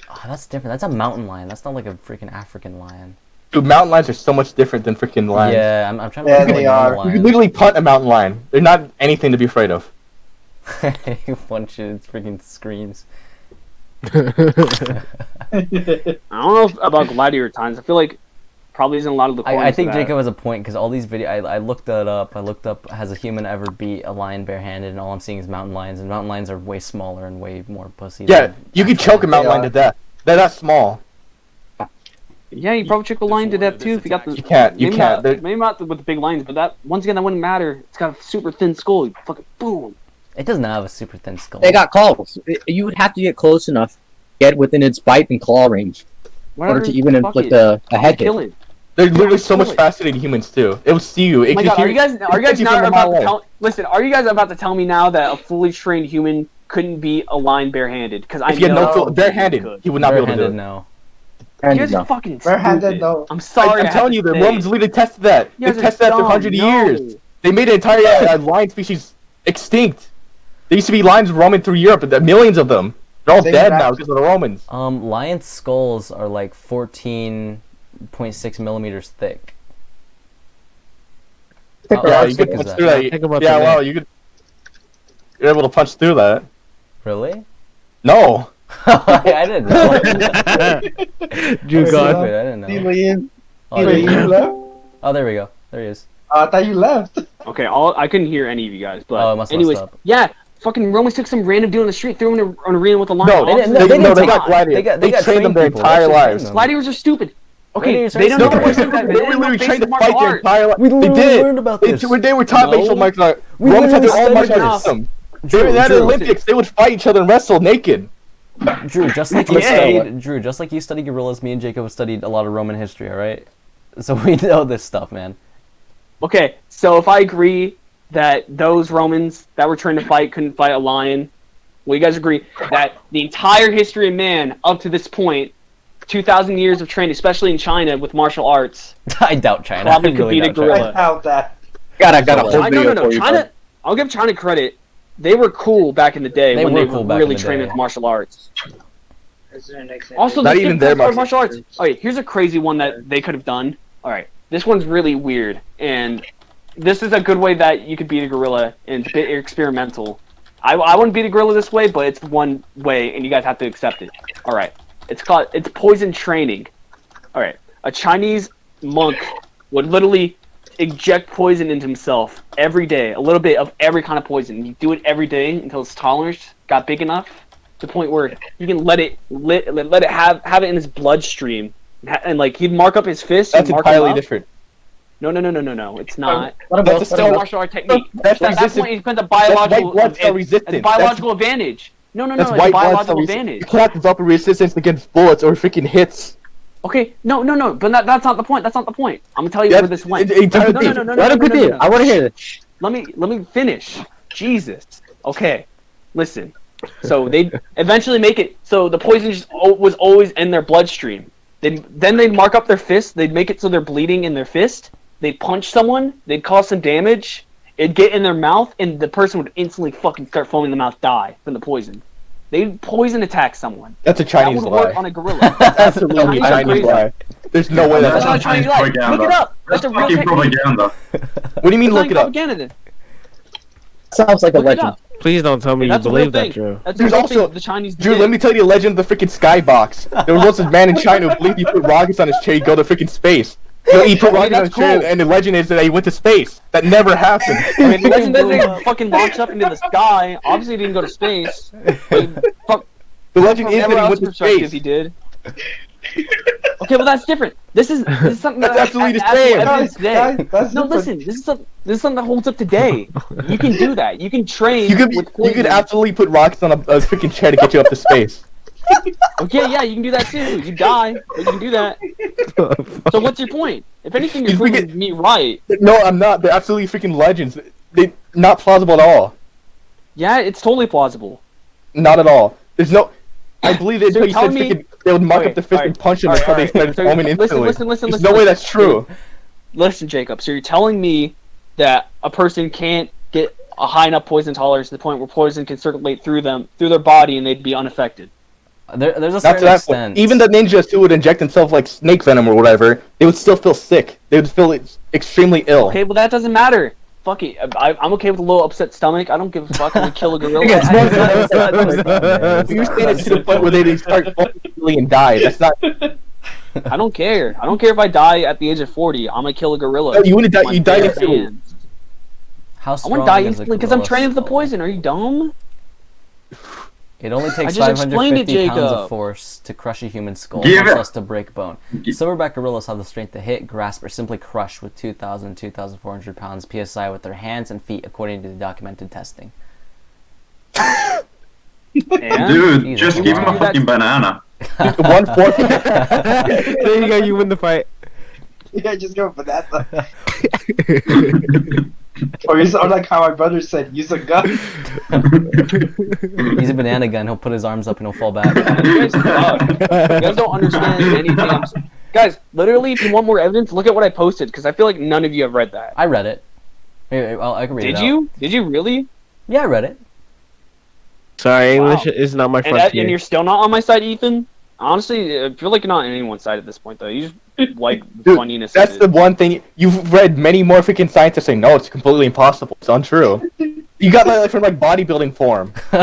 Oh, that's different. That's a mountain lion. That's not like a freaking African lion. Dude, mountain lions are so much different than freaking lions. Yeah, I'm trying to Yeah, look at they like are. normal You can lions. literally punt a mountain lion. They're not anything to be afraid of. You punch it, it freaking screams. I don't know about gladiator times. I feel like probably isn't a lot of the. I think Jacob has a point because all these videos, I looked that up. I looked up, has a human ever beat a lion barehanded, and all I'm seeing is mountain lions, and mountain lions are way smaller and way more pussy. Yeah, than you can choke a mountain lion to death. They're that small. Yeah, you probably choke a lion to death too if you got the. You can't. You maybe can't. Not, maybe not with the big lions, but that once again that wouldn't matter. It's got a super thin skull. You fucking boom. It doesn't have a super thin skull. They got claws. You would have to get close enough, get within its bite and claw range, in order to even inflict a head hit. Kill it. They're literally so much faster than humans too. It will see you. It Oh my can God, hear are you guys it now from a about mile to away. tell? Listen, are you guys about to tell me now that a fully trained human couldn't beat a lion barehanded? Because I If you had know no barehanded, he would not be able to do Barehanded, it. no. You guys are fucking Barehanded, stupid. no. I'm sorry. I'm telling you, the Romans literally tested that. They You guys are tested that for dumb. 100 No. years. They made an entire lion species extinct. There used to be lions roaming through Europe, but millions of them. They're all They dead wrapped- now because of the Romans. Lion skulls are like 14.6 millimeters thick. How Yeah, you thick could is punch that? through that. Think about Yeah, the well, neck. you could. You're able to punch through that. Really? No. I didn't know. Drew Wait, God. Stupid, I didn't See, know. Liam. Oh, there Wait, you you go. left? Oh, there we go. There he is. I thought you left. Okay, I couldn't hear any of you guys, but Oh, it must have anyways, stopped. yeah, fucking Romans took some random dude on the street, threw him in an arena with a lion. No, They didn't- they, they no, didn't they take- got gladiators. they got trained them their trained people. They entire actually lives. trained them. Gladiators are stupid. Okay, Gladiators are they don't No, know stupid. they basic- were they don't know literally basic trained to martial fight their arts. entire life. We They literally did. learned about They, this. they were taught No. martial arts. We Romans had their literally own martial studied arts this. system. Drew, They had Drew, Olympics. They would fight each other and wrestle naked. Drew, just like you Yeah. studied, Drew, just like you studied gorillas, me and Jacob have studied a lot of Roman history. All right, so we know this stuff, man. Okay, so if I agree that those Romans that were trained to fight couldn't fight a lion, well, you guys agree that the entire history of man up to this point, 2,000 years of training, especially in China with martial arts, I doubt China. Probably I could really beat a doubt gorilla. I doubt that. Got a whole China, video no, for you. China. I'll give China credit. They were cool back in the day They when were they cool were back really in the trained day. with martial arts. Is there an example? Also, Not the even shit their that's martial martial arts. Okay, here's a crazy one that they could have done. All right, this one's really weird, and this is a good way that you could beat a gorilla, and it's a bit experimental. I wouldn't beat a gorilla this way, but it's one way, and you guys have to accept it. All right, it's poison training. All right, a Chinese monk would literally inject poison into himself every day, a little bit of every kind of poison. You do it every day until his tolerance got big enough to the point where you can let it have it in his bloodstream, and like he'd mark up his fist. That's and mark entirely them up. different. No, it's not. What That's about, a still- Martial art technique. That's At that resistant. point, he spends a That's biological white blood cell resistant. a biological advantage. No, That's it's white a blood cell biological resistant. advantage. You cannot develop a resistance against bullets or freaking hits. Okay, no, but that's not the point. That's not the point. I'm gonna tell you where this went. Let Let him continue. I want to hear this. Let me finish. Jesus. Okay, listen. So they eventually make it so the poison just was always in their bloodstream. Then they'd mark up their fist. They'd make it so they're bleeding in their fist. They'd punch someone. They'd cause some damage. It'd get in their mouth, and the person would instantly fucking start foaming in the mouth, die from the poison. They'd poison attack someone. That's a Chinese that would work lie. on a gorilla. That's absolutely a Chinese are Chinese crazy. lie. There's no way That's that's. not a Chinese lie. propaganda. Look it up. That's a real Fucking technique. propaganda. What do you mean? It's Look not it up. propaganda then. Sounds like a Look it legend. up. Please don't tell me you That's a real believe that, thing. Drew. That's There's a real also- thing the Chinese Drew, did. let me tell you the legend of the freaking skybox. There was once a man in China who believed he put rockets on his chair, he'd go to freaking space. So he put rockets on his that's chair, cool. and the legend is that he went to space. That never happened. I mean, the legend doesn't fucking launch up into the sky. Obviously, he didn't go to space. But The legend from is that everyone he else's went to perspective, space. he did. Okay, well that's different. This is something That's that absolutely the actual same. evidence today. That's No, different. listen. This is something that holds up today. You can do that. You can train You could with you poison. could absolutely put rockets on a freaking chair to get you up to space. Okay, yeah, you can do that too. You die, but you can do that. So what's your point? If anything, you're proving me right. No, I'm not. They're absolutely freaking legends. They not plausible at all. Yeah, it's totally plausible. Not at all. There's no. I believe So they said they would mark up the fist and punch him until they started foaming instantly. There's no way that's true. Listen, Jacob. So you're telling me that a person can't get a high enough poison tolerance to the point where poison can circulate through their body, and they'd be unaffected. There's a certain extent. Even the ninjas who would inject themselves like snake venom or whatever, they would still feel sick. They would feel extremely ill. Okay, well that doesn't matter. Fuck it. I'm okay with a little upset stomach. I don't give a fuck. I'm gonna kill a gorilla. You're saying it to the point where they start fucking and die. That's not. I don't care. I don't care if I die at the age of 40. I'm gonna kill a gorilla. No, you wouldn't die. You die instantly. How I strong want to die is a instantly because I'm gorilla training with the skull? poison. Are you dumb? It only takes I just explained it, 550 pounds Jacob. of force to crush a human skull, Give much it. less to break bone. Silverback gorillas have the strength to hit, grasp, or simply crush with 2,000, 2,400 pounds PSI with their hands and feet, according to the documented testing. And? Dude, Jesus, just give him a wow. fucking banana. 1/4. There you go. You win the fight. Yeah, just go for that. Or like how my brother said, use a gun. Use a banana gun, he'll put his arms up and he'll fall back. You guys suck. You guys don't understand anything. Guys, literally, if you want more evidence, look at what I posted, because I feel like none of you have read that. I read it. Well, I can read it Did you? Did you really? Yeah, I read it. Sorry, English Wow. is not my And, frontier. and you're still not on my side, Ethan? Honestly, I feel like you're not on anyone's side at this point, though. You just like the Dude, funniness that's of the it. one thing you've read. Many more freaking scientists saying no, it's completely impossible. It's untrue. You got that from like bodybuilding form. No,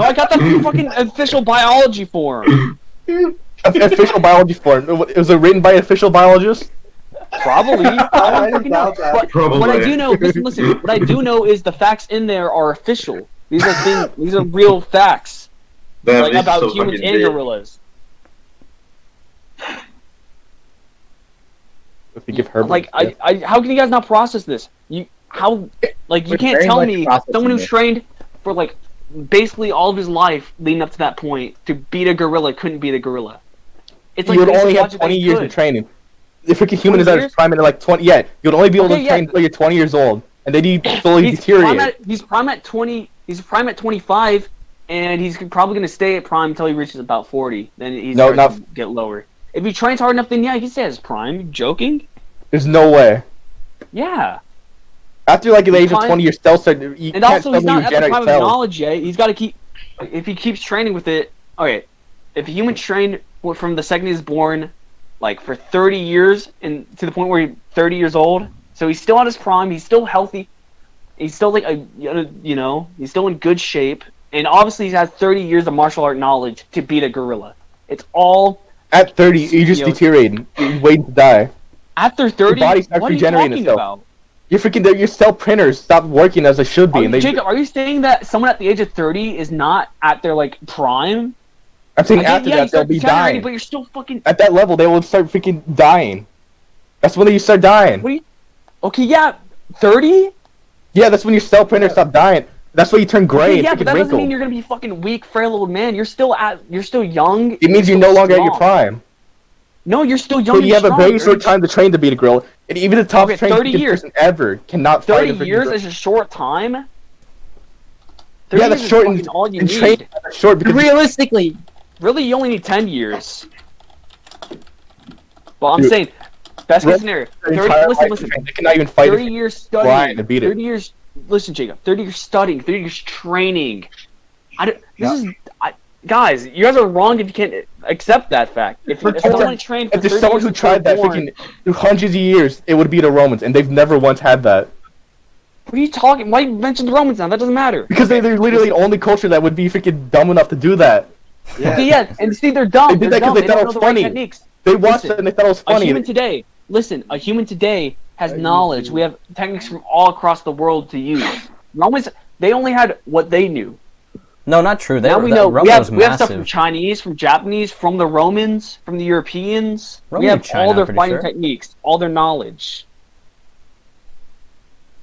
I got that from fucking official biology form. Official biology form. Was it written by official biologists? Probably. I don't fucking know. doubt that. But Probably. what I do know, listen. What I do know is the facts in there are official. These are things. These are real facts, Damn, like this is about so humans fucking and deep. gorillas. If you give her Like, how can you guys not process this? You can't We're tell very much me processing someone who's this. trained for like basically all of his life leading up to that point to beat a gorilla couldn't beat a gorilla. It's like you would basic only have logic that 20 you years could. of training. The freaking human is 20 at his years? prime in like 20. Yeah, you'd only be able Okay, to train yeah. until you're 20 years old, and then you slowly He's prime, deteriorate. he's prime at 20. He's prime at 25, and he's probably going to stay at prime until he reaches about 40. Then he's No, starts not- to get lower. If he trains hard enough, then yeah, he can stay at his prime. You joking? There's no way. Yeah. After like the age of Prime- 20, your cells start. You And can't also, he's suddenly not at the regenerate prime of cells. knowledge yet. He's got to keep. If he keeps training with it, okay. If a human trained from the second he's born, like for 30 years, and to the point where he's 30 years old, so he's still at his prime. He's still healthy. He's still like he's still in good shape, and obviously he's had 30 years of martial art knowledge to beat a gorilla. It's all At 30, you just You know- deteriorate. You're waiting to die. after 30. body starts What are you regenerating talking itself. about? Your cell printers stop working as they should be, and they. Jacob, are you saying that someone at the age of 30 is not at their like prime? I'm saying Like, after yeah, you that they'll start be deteriorating, dying. but you're still fucking. At that level, they will start freaking dying. That's when you start dying. What do you? Okay, yeah, 30. Yeah, that's when your cell printers stop dying. That's when you turn gray Okay, and yeah, but freaking that doesn't mean wrinkled. you're gonna be fucking weak, frail old man. You're still young. It means you're no longer at your prime. No, you're still young. So you and have a strong. very short time to train to beat a gorilla, and even the top Okay, trained 30 freaking years. person ever cannot fight 30 a freaking years gorilla. is a short time. 30 Yeah, that's years short is and, fucking all you and need. train short because Realistically, Really, you only need 10 years. Well, I'm Dude, saying, best Real- case scenario. their 30, entire listen, life listen. trained. They cannot even fight 30 it. years blind studying. to beat it. 30 years. Listen, Jacob. 30 years studying. 30 years training. Guys, you guys are wrong if you can't accept that fact. If someone trained for If there's 30 someone years who tried that born, freaking through hundreds of years, it would be the Romans, and they've never once had that. What are you talking? Why you mention the Romans now? That doesn't matter. Because they're literally the only culture that would be freaking dumb enough to do that. Okay, yeah, and see, they're dumb. They did They're that 'cause dumb. they They thought don't it know was the right funny. techniques. They watched Listen, it and they thought it was A funny. human today, listen, a human today has knowledge. We have techniques from all across the world to use. Romans, they only had what they knew. No, not true. Now we know Rome we was have stuff massive. from Chinese, from Japanese, from the Romans, from the Europeans. Rome we knew have China, all their I'm pretty fighting sure. techniques, all their knowledge.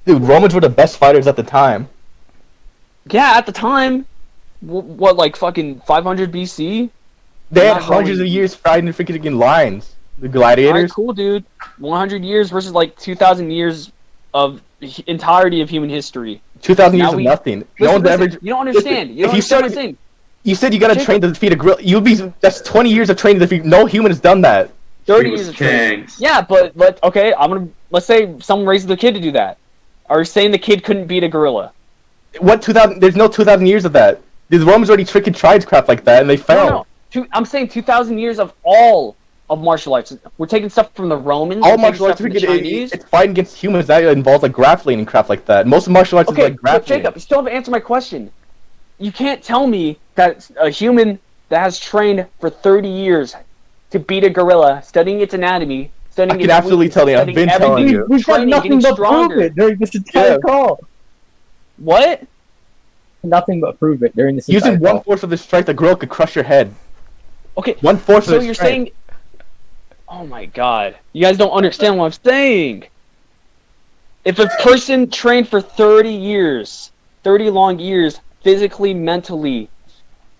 Dude, Romans were the best fighters at the time. Yeah, at the time. What, like fucking 500 BC? They had Not hundreds going- of years fighting freaking lions. The All right, gladiators. cool, dude. 100 years versus like 2,000 years of entirety of human history. 2,000 Now years of we- nothing. No Listen, one's listen, ever. you don't understand. You if don't you understand what I'm started- saying. You said you gotta Jacob- train to defeat a gorilla. You'd be. That's 20 years of training to defeat. No human has done that. 30 He was years of training. Kangs. Yeah, but okay, let's say someone raises their kid to do that. Are you saying the kid couldn't beat a gorilla? What 2,000? There's no 2,000 years of that. The Romans already freaking tried crap like that, and they failed. No. I'm saying 2,000 years of all of martial arts. We're taking stuff from the Romans. All we're taking martial arts, stuff from the freaking, Chinese. it's fighting against humans. That involves like grappling and crap like that. Most of martial arts is Okay, like but grappling. Jacob, you still haven't answered my question. You can't tell me that a human that has trained for 30 years to beat a gorilla, studying its anatomy, studying I can its absolutely weakness, tell you. I've studying been everything, telling you. We've got training, nothing getting but stronger. prove it during this entire Yeah. call. What? Nothing but prove it during this entire Using call. 1/4 of the strength, the gorilla could crush your head. Okay, 1/4 of so the you're strength. saying... Oh my god. You guys don't understand what I'm saying. If a person trained for 30 years, 30 long years, physically, mentally,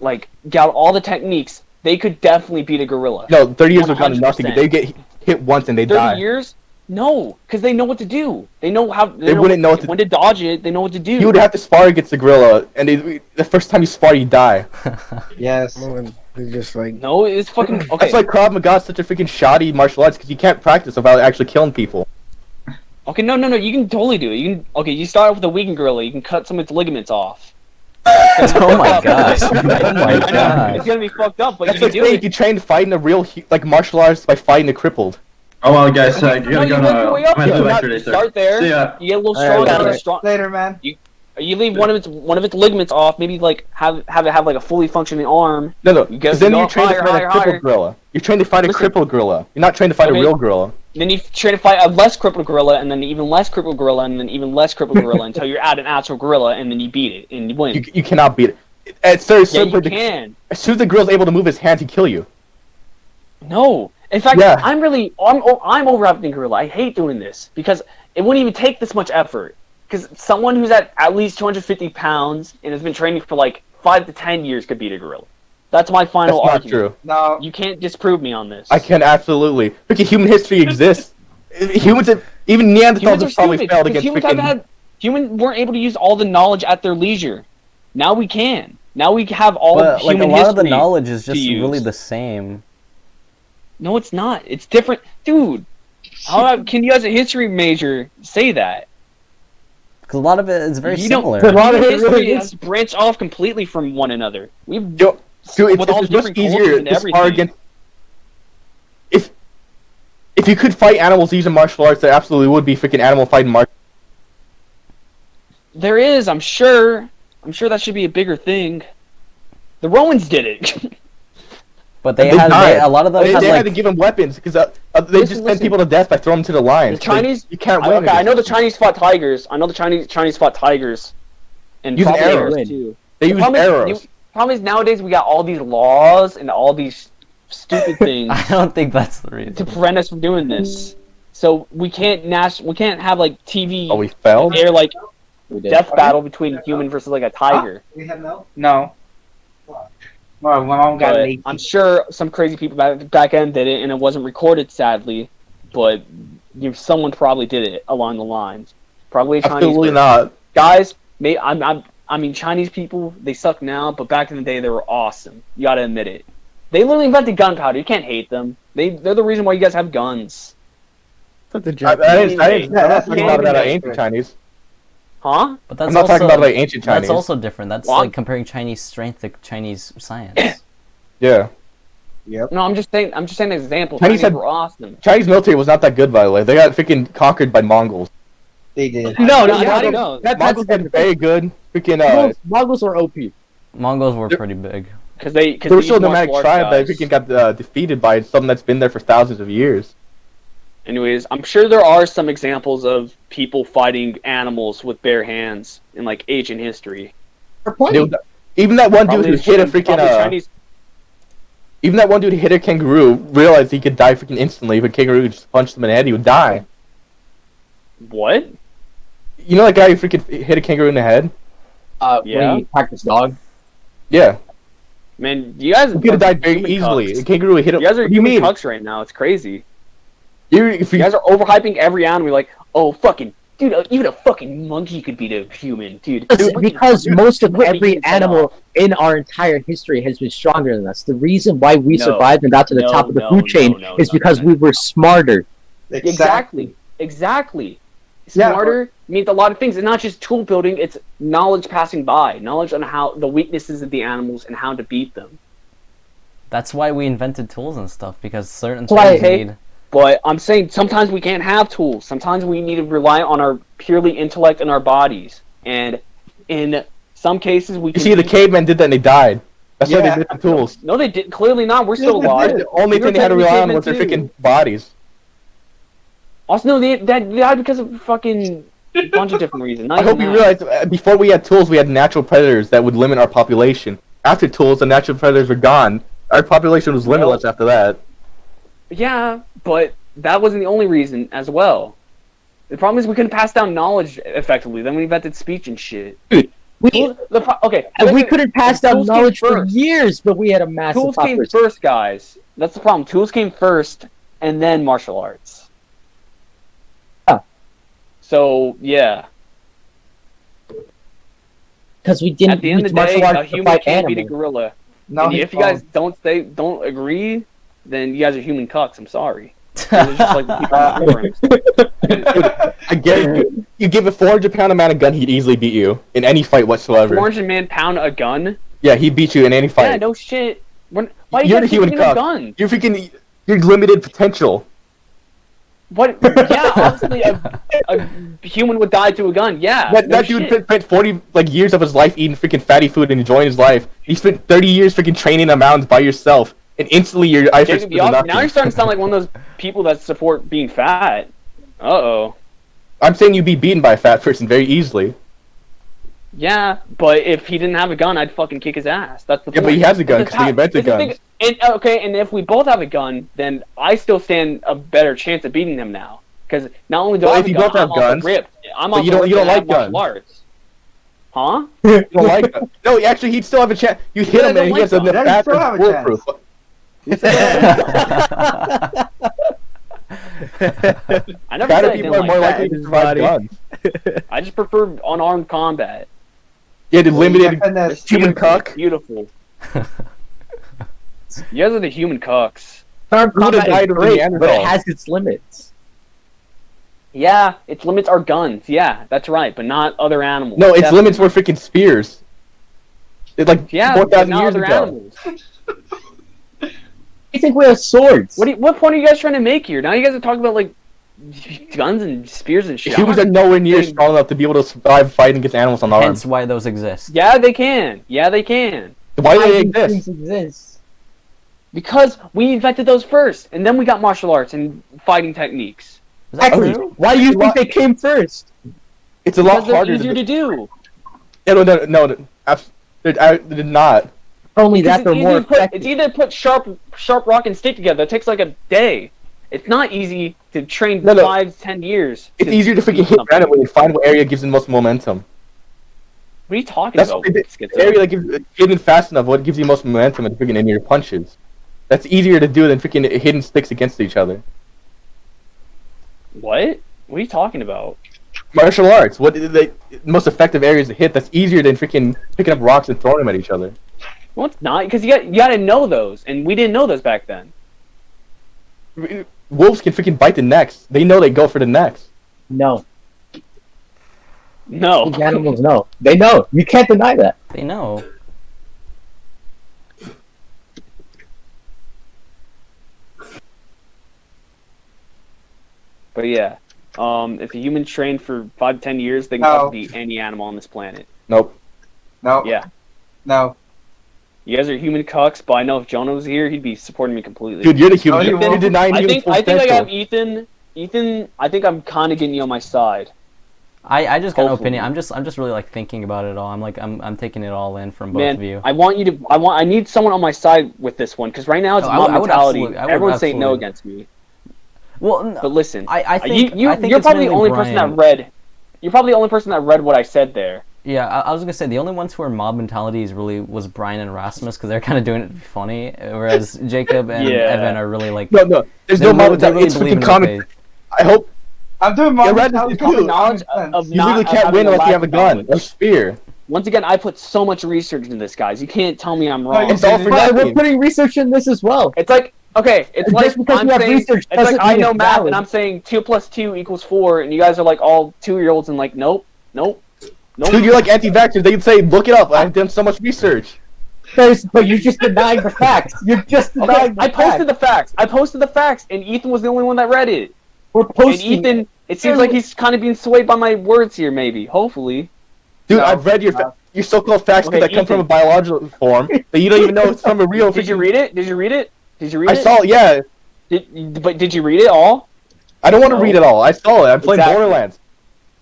like, got all the techniques, they could definitely beat a gorilla. No, 30 years would not enough to 100%. They get hit once and they 30 die. years? No, because they know what to do. They know how. They wouldn't know what to- when to dodge it. They know what to do. You would have to spar against the gorilla, and the first time you spar, you die. Yes. It's just like No, it's fucking okay. That's why Krav Maga is such a freaking shoddy martial arts, because you can't practice without actually killing people. Okay, no. You can totally do it. You can. Okay, you start off with a weakened gorilla. You can cut some of its ligaments off. Oh my gosh. Oh my I know, god. it's gonna be fucked up, but That's you like can do saying it. if you train to fight in a real like martial arts by fighting a crippled. Oh well, guys, you No, gotta you go work your way now. up. I'm You gonna not- lecture you later. start there. See ya. You get a little Alright, strong. alright. strong. Later, man. You leave one of its ligaments off. Maybe like have it have like a fully functioning arm. No, You go- because then you go you're trained higher, to fight higher, a crippled higher. gorilla. You're trained to fight a Listen. crippled gorilla. You're not trained to fight Okay. a real gorilla. Then you train to fight a less crippled gorilla, and then even less crippled gorilla, and then even less crippled gorilla until you're at an actual gorilla, and then you beat it and you win. You cannot beat it. It's very Yeah, simple. you can. As soon as the gorilla's able to move his hands, he kill you. No. In fact, Yeah. I'm overacting gorilla. I hate doing this because it wouldn't even take this much effort. Because someone who's at least 250 pounds and has been training for like 5 to 10 years could beat a gorilla. That's my That's final not argument. true. No. You can't disprove me on this. I can absolutely. Freaking human history exists. Humans, even Neanderthals Humans are have probably stupid. failed because against freaking. Humans weren't able to use all the knowledge at their leisure. Now we can. Now we have all But of like a human lot of the history knowledge is to just use. really the same. No, it's not. It's different, dude. How can you, as a history major, say that? Because a lot of it is very You don't- similar. A lot of Human it history really has is. branched off completely from one another. We've Yo, dude, with all it's the much different easier cultures and to spar everything. against. If you could fight animals using martial arts, there absolutely would be freaking animal fighting martial. There is, I'm sure. I'm sure that should be a bigger thing. The Romans did it. But they They had died. a lot of them They had had like to give them weapons because they Listen, just send listen. people to death by throwing them to the lions. The Chinese- you can't win. Okay, I know the against them. Chinese fought tigers. I know the Chinese fought tigers. And Using probably arrows. bears, too. They The use problem is- arrows. the problem is nowadays we got all these laws and all these stupid things I don't think that's the reason. to prevent us from doing this. So we can't have like TV Oh, we failed. air like We did. death battle between a human versus like a tiger. We have milk? No. Well, my mom got But lazy. I'm sure some crazy people back then did it, and it wasn't recorded, sadly. But someone probably did it along the lines. Probably a Chinese Absolutely person. not. Guys, I mean, Chinese people, they suck now, but back in the day, they were awesome. You gotta admit it. They literally invented gunpowder. You can't hate them. They're the reason why you guys have guns. But the I Japanese. didn't, I'm not talking can't about even ancient Chinese. Huh? But that's I'm not also, talking about like ancient Chinese. That's also different. That's Well, like comparing Chinese strength to Chinese science. Yeah. No, I'm just saying an example. Chinese Chinese had- were awesome. Chinese military was not that good, by the way. They got freaking conquered by Mongols. They did. No, Yeah, I don't know. Mongols had very good freaking. Mongols are OP. Mongols were pretty big. Because they They were still a used nomadic martial tribe arts that guys. freaking got defeated by something that's been there for thousands of years. Anyways, I'm sure there are some examples of people fighting animals with bare hands in like ancient history. They're plenty. Even that one dude Probably who hit a freaking. probably Chinese. Even that one dude who hit a kangaroo realized he could die freaking instantly. If a kangaroo just punched him in the head, he would die. What? You know that guy who freaking hit a kangaroo in the head? Yeah. When he attacked his dog. Yeah. Man, you guys It could have died very human easily. cucks. A kangaroo would hit him. You guys are What do you human mean? cucks right now. It's crazy. If You guys are overhyping every animal. You're like, oh, fucking, dude, even a fucking monkey could beat a human, dude. Because most of Ripping every his head animal off. in our entire history has been stronger than us. The reason why we No. survived and got to the No, top of the no, food chain no, is because no. we were smarter. Exactly. Yeah, Smarter means a lot of things. It's not just tool building, it's knowledge passing by. Knowledge on how the weaknesses of the animals and how to beat them. That's why we invented tools and stuff, because certain Why- things need... But I'm saying sometimes we can't have tools. Sometimes we need to rely on our purely intellect and our bodies. And in some cases we You can see, the beat- cavemen did that and they died. That's why Yeah. they did the tools. No, they did. Clearly not. We're still they alive. did. The only We were thing they had to technically rely on cavemen was their too. freaking bodies. Also, no, they died because of fucking a bunch of different reasons. Not I hope even you that. realize, before we had tools, we had natural predators that would limit our population. After tools, the natural predators were gone. Our population was limitless after that. Yeah, but that wasn't the only reason as well. The problem is we couldn't pass down knowledge effectively. Then we invented speech and shit. We Okay, and we couldn't pass down tools came knowledge for first. years, but we had a massive Tools came population. first, guys. That's the problem. Tools came first, and then martial arts. Oh. So yeah, Because we at didn't the end use of the day, martial a arts to human fight can't beat a animals. gorilla. No, And he's if you guys wrong. don't agree, then you guys are human cucks. I'm sorry. It's just like the people in the forums. I guarantee you give a 400-pound man a gun, he'd easily beat you in any fight whatsoever. 400 man pound a gun. Yeah, he'd beat you in any fight. Yeah, no shit. Why do you You're guys the keep human giving him a cuck. gun? You're freaking. You're limited potential. What? Yeah, obviously a human would die to a gun. Yeah. That no dude shit. spent 40 years of his life eating freaking fatty food and enjoying his life. He spent 30 years freaking training in the mountains by yourself, and instantly your eyesight Jacob, is nothing. now you're starting to sound like one of those people that support being fat. Uh-oh. I'm saying you'd be beaten by a fat person very easily. Yeah, but if he didn't have a gun, I'd fucking kick his ass. That's the Yeah, point. but he has a gun It's 'cause he invented it's the thing- guns. And okay, and if we both have a gun, then I still stand a better chance of beating him now. Because not only do Well, I have if a you gun, both have I'm also guns, ripped. I'm but also you don't- ripped you don't and I have like guns. martial arts. Huh? You don't like that. No, actually, he'd still have a chance. You hit Yeah, I him don't and he like has enough guns. Yeah, he fat still have a that's bulletproof. I never Fatter said I people didn't are like more that. likely to survive guns. I just prefer unarmed combat. Yeah, the limited Finesse. human cock. Beautiful. You guys are the human cucks. Armed Who would've combat died is of the great, but it Neanderthal? has its limits. Yeah, its limits are guns. Yeah, that's right, but not other animals. No, its Definitely. limits were freaking spears. It's like Yeah, but 4,000 not years other ago. animals. I think we have swords. What point are you guys trying to make here? Now you guys are talking about like guns and spears and shit. Humans are nowhere near strong enough to be able to survive fighting against animals on Hence arms. why those exist. Yeah, they can. Yeah, they can. Why do they these exist? things exist? Because we invented those first, and then we got martial arts and fiting techniques. Is that Exactly. true? Why do you think they came first? It's a Because lot they're harder easier to do. Yeah, no, they're not. Only Because that they're it's more easy to put, effective. it's easy to put sharp rock and stick together. It takes like a day. It's not easy to train No. 5-10 years. It's easier to freaking hit randomly and find what area gives the most momentum. What are you talking That's about? what they did. Schizo? The area that gives hidden fast enough, what gives you most momentum and freaking in your punches. That's easier to do than freaking hitting sticks against each other. What? What are you talking about? Martial arts, what the most effective areas to hit? That's easier than freaking picking up rocks and throwing them at each other. Well, it's not, because you got to know those, and we didn't know those back then. Wolves can freaking bite the necks. They know they go for the necks. No. No. These animals know. They know. You can't deny that. They know. But yeah, if a human trained for 5-10 years, they can No. probably beat any animal on this planet. Nope. No. Yeah. No. You guys are human cucks, but I know if Jonah was here, he'd be supporting me completely. Dude, you're the human. Oh, you You're won't. denying I human think full I potential. have Ethan. Ethan, I think I'm kind of getting you on my side. I just got no Hopefully. opinion. I'm just really like thinking about it all. I'm taking it all in from both of you. Man, I need someone on my side with this one, because right now it's Oh, mob I would mentality. absolutely- I would Everyone's saying no absolutely. against me. Well, n- But listen, I think you're it's probably the mainly only person that Brian. read. You're probably the only person that read what I said there. Yeah, I was gonna say the only ones who are mob mentalities really was Brian and Rasmus because they're kind of doing it funny, whereas Jacob and Yeah. Evan are really like No, there's they no really- mob they mentality. really It's believe in freaking what common. I hope I'm doing Yeah, my Red is mentality common common knowledge sense. of you not really can't having win a unless lack you have a of gun knowledge. or spear. Once again, I put so much research into this, guys. You can't tell me I'm wrong. It's all for But we're nothing. putting research in this as well. It's like, okay, it's Just like because I'm you have saying, research it's like doesn't I mean know it's math, valid. and I'm saying 2 + 2 = 4, and you guys are like all 2-year-olds and like, nope. Dude, you're like anti-vaxxers. They'd say, look it up. I've done so much research. But you're just denying the facts. You're just Okay, denying the I posted facts. the facts, and Ethan was the only one that read it. We're And posting. Ethan, it seems like he's kind of being swayed by my words here, maybe. Hopefully. Dude, No, I've read your so-called facts Okay, that come from a Ethan. biological form that you don't even know it's from a real. Did you read it? Did you read it? I saw it. Yeah, But did you read it all? I don't want to No. read it all. I saw it. I'm playing Exactly. Borderlands.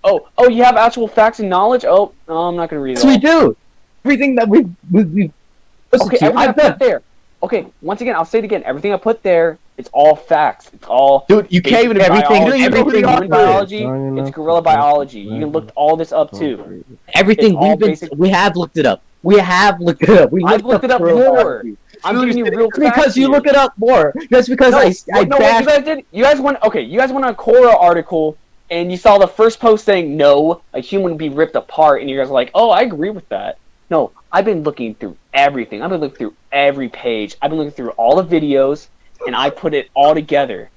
Oh, you have actual facts and knowledge? Oh, no, I'm not gonna read it Yes, all. we do. Everything that we've listened Okay, to, everything I I've done. put there. Okay, once again, I'll say it again. Everything I put there, it's all facts. It's all Dude, you can't even Everything- You don't even know who everything the human author is. biology. Strong It's enough gorilla to biology. You fight can look all this up too. Everything It's all we've been, basic- we have looked it up. We have looked it up. We I've looked it up gorilla more. biology. I'm giving you real facts. Because you here. look it up more. Just because No, I no, what you bashed. guys did? You guys went on a Quora article, and you saw the first post saying no, a human would be ripped apart, and you guys were like, oh, I agree with that. No, I've been looking through everything. I've been looking through every page. I've been looking through all the videos, and I put it all together.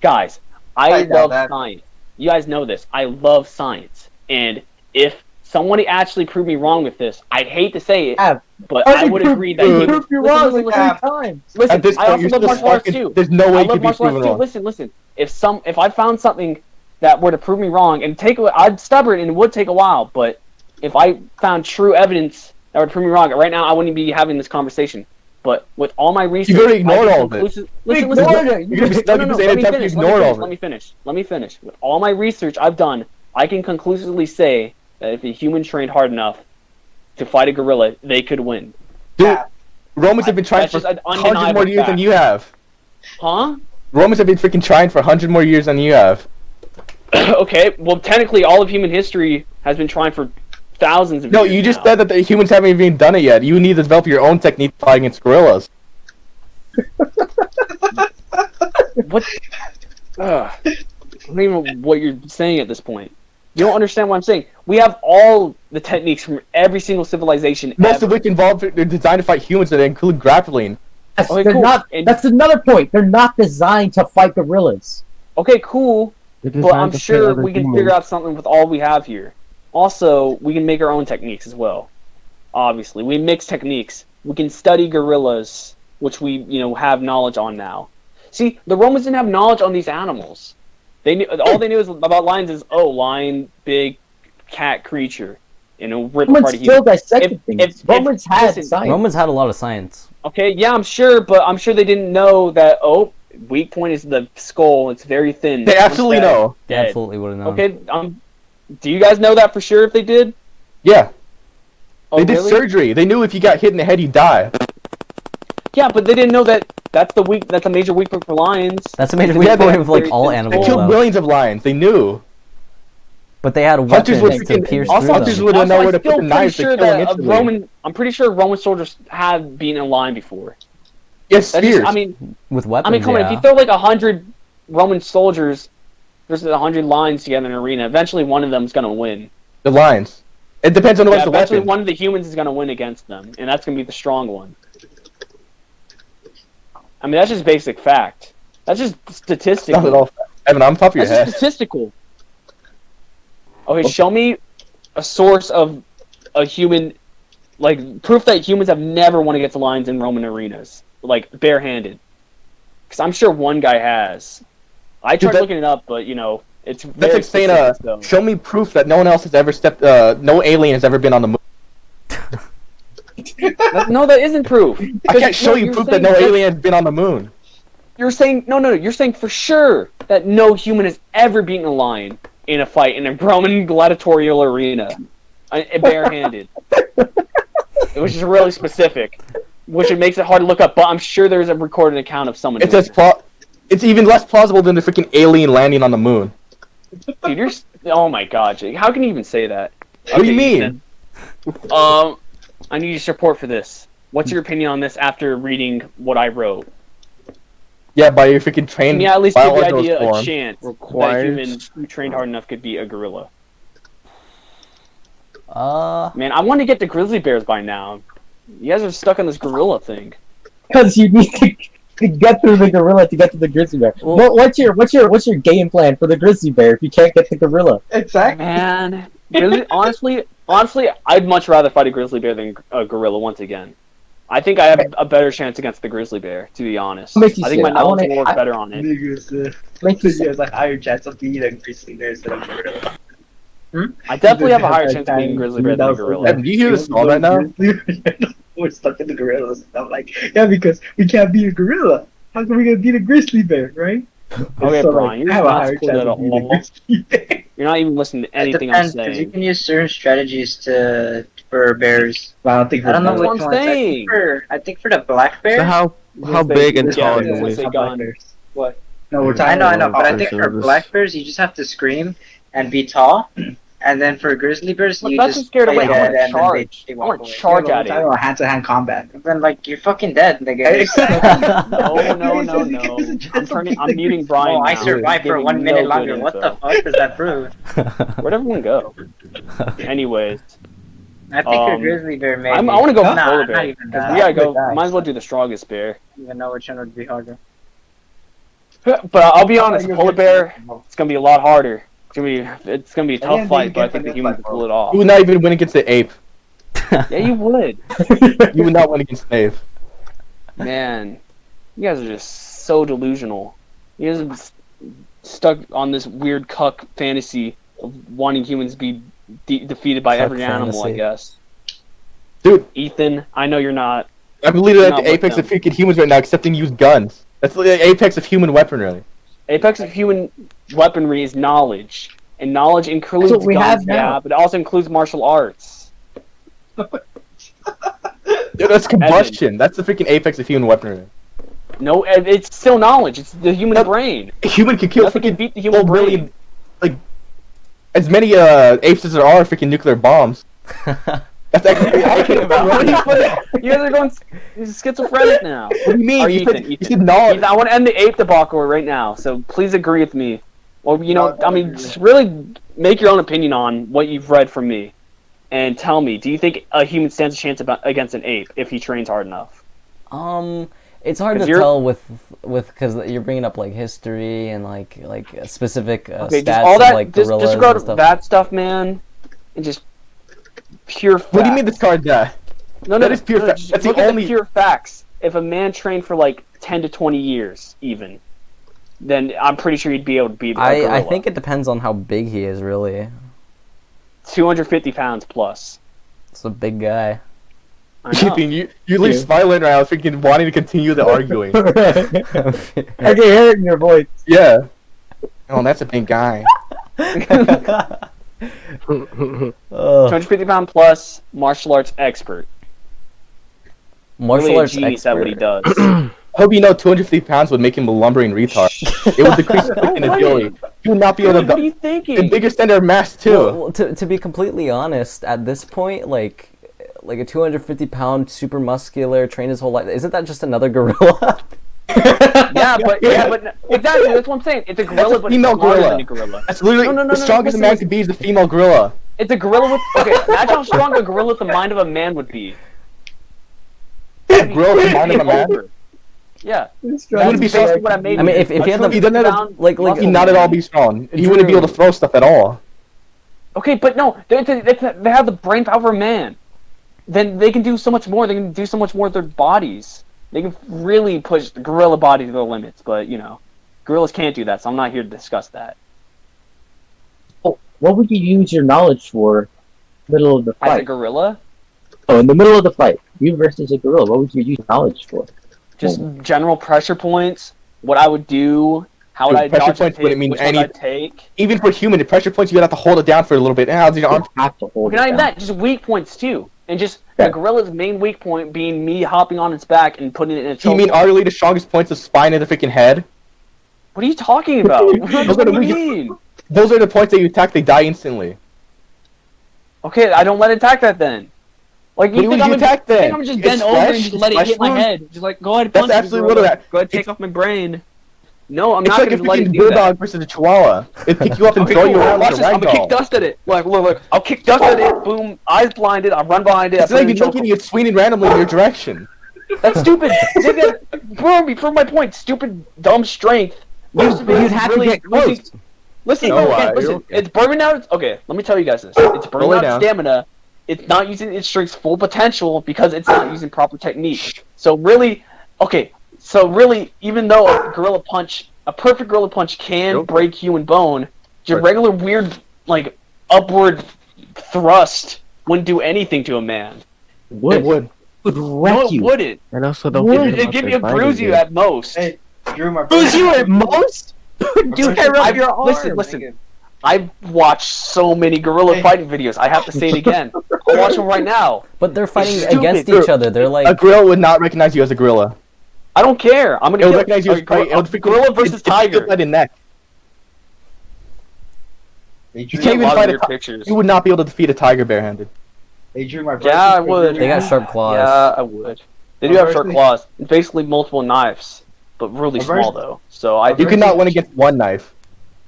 Guys, I doubt love that. science. You guys know this. I love science. And if somebody actually proved me wrong with this, I'd hate to say it, Have. but I would agree that Dude. Proved you Listen, wrong listen, like listen. 3 times. Listen, At this I point, also you're love still martial arts fucking. too. There's no way I you love could be martial arts proven too. wrong. Listen. If I found something that were to prove me wrong, and I'd stubborn and it would take a while, but if I found true evidence that would prove me wrong, right now I wouldn't be having this conversation. But with all my research, already ignored I can all of it. Listen. Ignored it. You're gonna be stuck in this Let me anytime you finish. ignore all of Let it. me finish. With all my research I've done, I can conclusively say that if a human trained hard enough to fight a gorilla, they could win. Dude, Romans have been trying That's for just an 100 more undeniable years than fact. you have. Huh? Romans have been freaking trying for 100 more years than you have. Okay, well, technically, all of human history has been trying for thousands of No, years you just now. said that the humans haven't even done it yet. You need to develop your own technique to fight against gorillas. What? I don't even know what you're saying at this point. You don't understand what I'm saying. We have all the techniques from every single civilization Most ever. of which involve they're designed to fight humans that include grappling. Yes, Okay, they're cool. not. And- That's another point. They're not designed to fight gorillas. Okay, cool, They're but designed I'm to fight sure other we can humans. figure out something with all we have here. Also, we can make our own techniques as well. Obviously, we mix techniques. We can study gorillas, which we, have knowledge on now. See, the Romans didn't have knowledge on these animals. They knew all they knew about lions is lion, big cat creature, rip apart Romans a still human. dissected things. Romans had listen, science. Romans had a lot of science. Okay, yeah, I'm sure, but I'm sure they didn't know that. Weak point is the skull. It's very thin. They absolutely Once that- know. They Dead. absolutely would have known. Okay, do you guys know that for sure if they did? Yeah, Oh, they did really? surgery. They knew if you got hit in the head, you die. Yeah, but they didn't know that that's a major weak point for lions. That's a major Yeah, weak they point had of like very all thin They animals. killed though. millions of lions. They knew. But they had Hunters would weapons to freaking- pierce Also, through hunters them. would have known I'm where to put still the pretty knives to sure kill them that instantly. I'm pretty sure Roman soldiers have been in a lion before. Yes, That's spears. just, With weapons, I mean, come on. If yeah. you throw like 100 Roman soldiers versus 100 lions together in an arena, eventually one of them is gonna win. The lions. It depends on what's the Eventually weapon. one of the humans is gonna win against them, and that's gonna be the strong one. I mean, that's just basic fact. That's just It's statistical. not at all. Evan, I'm on top of your That's just head. statistical. Okay, show me a source of a human, like proof that humans have never won against lions in Roman arenas, like barehanded. Because I'm sure one guy has. I tried that- looking it up, but it's That's very like saying, specific, though. show me proof that no one else has ever no alien has ever been on the moon. No, that isn't proof. I can't show you proof that no alien has been on the moon. You're saying no. You're saying for sure that no human has ever beaten a lion in a fight in a Roman gladiatorial arena, barehanded. Which is really specific, which it makes it hard to look up. But I'm sure there's a recorded account of someone. It's doing as it's even less plausible than the freaking alien landing on the moon. Dude, oh my god, Jake. How can you even say that? What do you Okay, mean? Ethan, I need your support for this. What's your opinion on this after reading what I wrote? Yeah, by your freaking Can trained you at least give the biologist idea a form. chance that a Required. human who trained hard enough could be a gorilla? Uh, Man, I want to get to grizzly bears by now. You guys are stuck on this gorilla thing. Because you need to get through the gorilla to get to the grizzly bear. Well- What's your game plan for the grizzly bear if you can't get the gorilla? Exactly. Man, honestly, I'd much rather fight a grizzly bear than a gorilla once again. I think I have a better chance against the grizzly bear, to be honest. I What makes you think say my that? knowledge will work better on it. Niggas, Makes you he has a higher chance of being a grizzly bear instead of a gorilla. I definitely have a higher chance of being a grizzly bear than a gorilla. Evan, do you hear the song right now? We're stuck in the gorillas. I'm like, yeah, because we can't beat a gorilla. How can we gonna beat a grizzly bear, right? Okay, So, Brian, you're I have a not higher cool chance at of beating a all. grizzly bear. You're not even listening to It anything I'm depends, because you saying. can use certain strategies for bears. But I don't think I don't know That's which what I'm ones. saying. I think for the black bear. So how big and tall yeah, are we? it's a gun. What? No, we're I talking know, but I Okay, think so for this- black bears you just have to scream and be tall, and then for grizzly bears But you that's just scared play away. I dead want to and then charge. they I walk want away. to charge We're at talking it. about hand-to-hand combat. Then like you're fucking dead, nigga. No. I'm muting Brian Oh, I now. survived for Giving 1 no minute good longer. What the info. fuck does that prove? Where'd everyone go? Anyways, I think your grizzly bear maybe. I want to go Nah, for polar not bear. even Because that. we gotta go. that. Might as well do the strongest bear. I don't even know which one would be harder. But I'll be honest, polar bear, it's gonna be a lot harder. It's gonna be a tough fight, but I think the human can pull it off. You would not even win against the ape. Yeah, you would. You would not win against the ape. Man, you guys are just so delusional. You guys are just stuck on this weird cuck fantasy of wanting humans to be defeated by Cuck every animal, I fantasy. guess. Dude, Ethan, I know you're not. I'm literally at Not the with apex of them. freaking humans right now, except they use guns. That's the apex of human weaponry. Apex of human weaponry is knowledge. And knowledge includes That's what we guns, have now. yeah, but it also includes martial arts. Dude, that's combustion. That's the freaking apex of human weaponry. No, it's still knowledge. It's the human No. brain. A human can kill Nothing can freaking beat the human whole brain. million, like, as many apes as there are freaking nuclear bombs. That's actually what Talking about. What are you guys are going schizophrenic now. What do you mean? Are You Ethan, said, you Ethan. said knowledge. Ethan, I want to end the ape debacle right now, so please agree with me. Well, just really make your own opinion on what you've read from me, and tell me, do you think a human stands a chance against an ape if he trains hard enough? It's hard to 'Cause you're- tell with because you're bringing up like history and like specific Okay, stats just all of that, like just gorillas go and to stuff. that stuff, man, and just pure facts. What do you mean discard that? No, that is pure fact. just That's the look at only- pure facts. If a man trained for like 10 to 20 years, even, then I'm pretty sure he'd be able to beat a gorilla. I think it depends on how big he is, really. 250 pounds plus. It's a big guy. I know. Ethan, you leave smiling right now, freaking wanting to continue the arguing. I can hear it in your voice. Yeah. Oh, that's a big guy. 250 pound plus martial arts expert. Martial Really a arts genius at what he expert. does. Hope you know 250 pounds would make him a lumbering retard. It would decrease freaking No way. agility. He would not be able What are to. you The thinking? bigger standard of mass too. Well, to be completely honest, at this point, like a 250-pound, super muscular, trained his whole life, isn't that just another gorilla? Yeah, but exactly. That's what I'm saying. It's a gorilla, That's a but female it's smarter gorilla. than a gorilla. That's literally No, the strongest a listen, man listen. could be is the female gorilla. It's a gorilla with. Okay, imagine how strong a gorilla with the mind of a man would be. A gorilla with the mind of a man. Over. Yeah. He wouldn't be Basically strong. what I made. I mean, if he had the- He doesn't have pound like- muscle He'd not at all be strong. He wouldn't be able to throw stuff at all. Okay, but no, they have the brain power of a man. Then they can do so much more. They can do so much more with their bodies. They can really push the gorilla body to the limits. But gorillas can't do that. So I'm not here to discuss that. What would you use your knowledge for? Middle of the As a fight. gorilla, Oh, in the middle of the fight, you versus a gorilla. What would you use knowledge for? just general pressure points. What I would do. How would Dude, I pressure dodge a points wouldn't hit, mean which one any- I'd take. Even for human, the pressure points, you'd have to hold it down for a little bit. How's your arm? You have to hold Okay, not it even down. that. Just weak points too. And just Yeah. the gorilla's main weak point being me hopping on its back and putting it in a choke. You mean arguably the strongest points of spine and the freaking head? What are you talking about? Those are What the do you weak- mean? Those are the points that you attack, they die instantly. Okay, I don't let it attack that then. Like What you would think you I'm attack I then? think I'm just It's bend over and flesh? just It's let it flesh hit my wound? head. Just like go ahead, That's punch me, absolutely gorilla. what it- Go ahead, take off my brain. No, I'm It's not like a gonna let it freaking do that. bulldog versus a chihuahua. It pick you up and Okay, throw cool. you around Watch like a this. I'm gonna kick ragdoll. dust at it. Look. I'll kick dust at it. Boom. Eyes blinded. I run behind it. It's I put not it in even looking. chokehold. It's swinging randomly in your direction. That's stupid. Prove my point. Stupid, dumb strength. Most of it You'd is have really to get close. Listen, No, listen. you're okay. It's burning out. Okay, let me tell you guys this. It's burning lay out down. stamina. It's not using its strength's full potential because it's not using proper technique. So really, even though a perfect gorilla punch can break human bone, your regular weird like upward thrust wouldn't do anything to a man. It would. Would No, wreck it you. wouldn't. And also don't Would forget It'd about give the you a biting bruise you game. at most. Hey, Drew, my Who's you at most? Do hair up your arm. Listen. I've watched so many gorilla fighting videos. I have to say it again. I'll watch them right now. But they're fighting stupid. against each other. They're A like, gorilla would not recognize you as a gorilla. I don't care. I'm It gonna would recognize you as gorilla versus tiger. By the neck. Hey, You Drew, can't even A lot of fight a weird tiger. pictures. You would not be able to defeat a tiger barehanded. hey, Drew, my Yeah, I would. they got sharp claws. Yeah, I would. They do have sharp claws. It's basically multiple knives, but really small though. So You cannot win against one knife.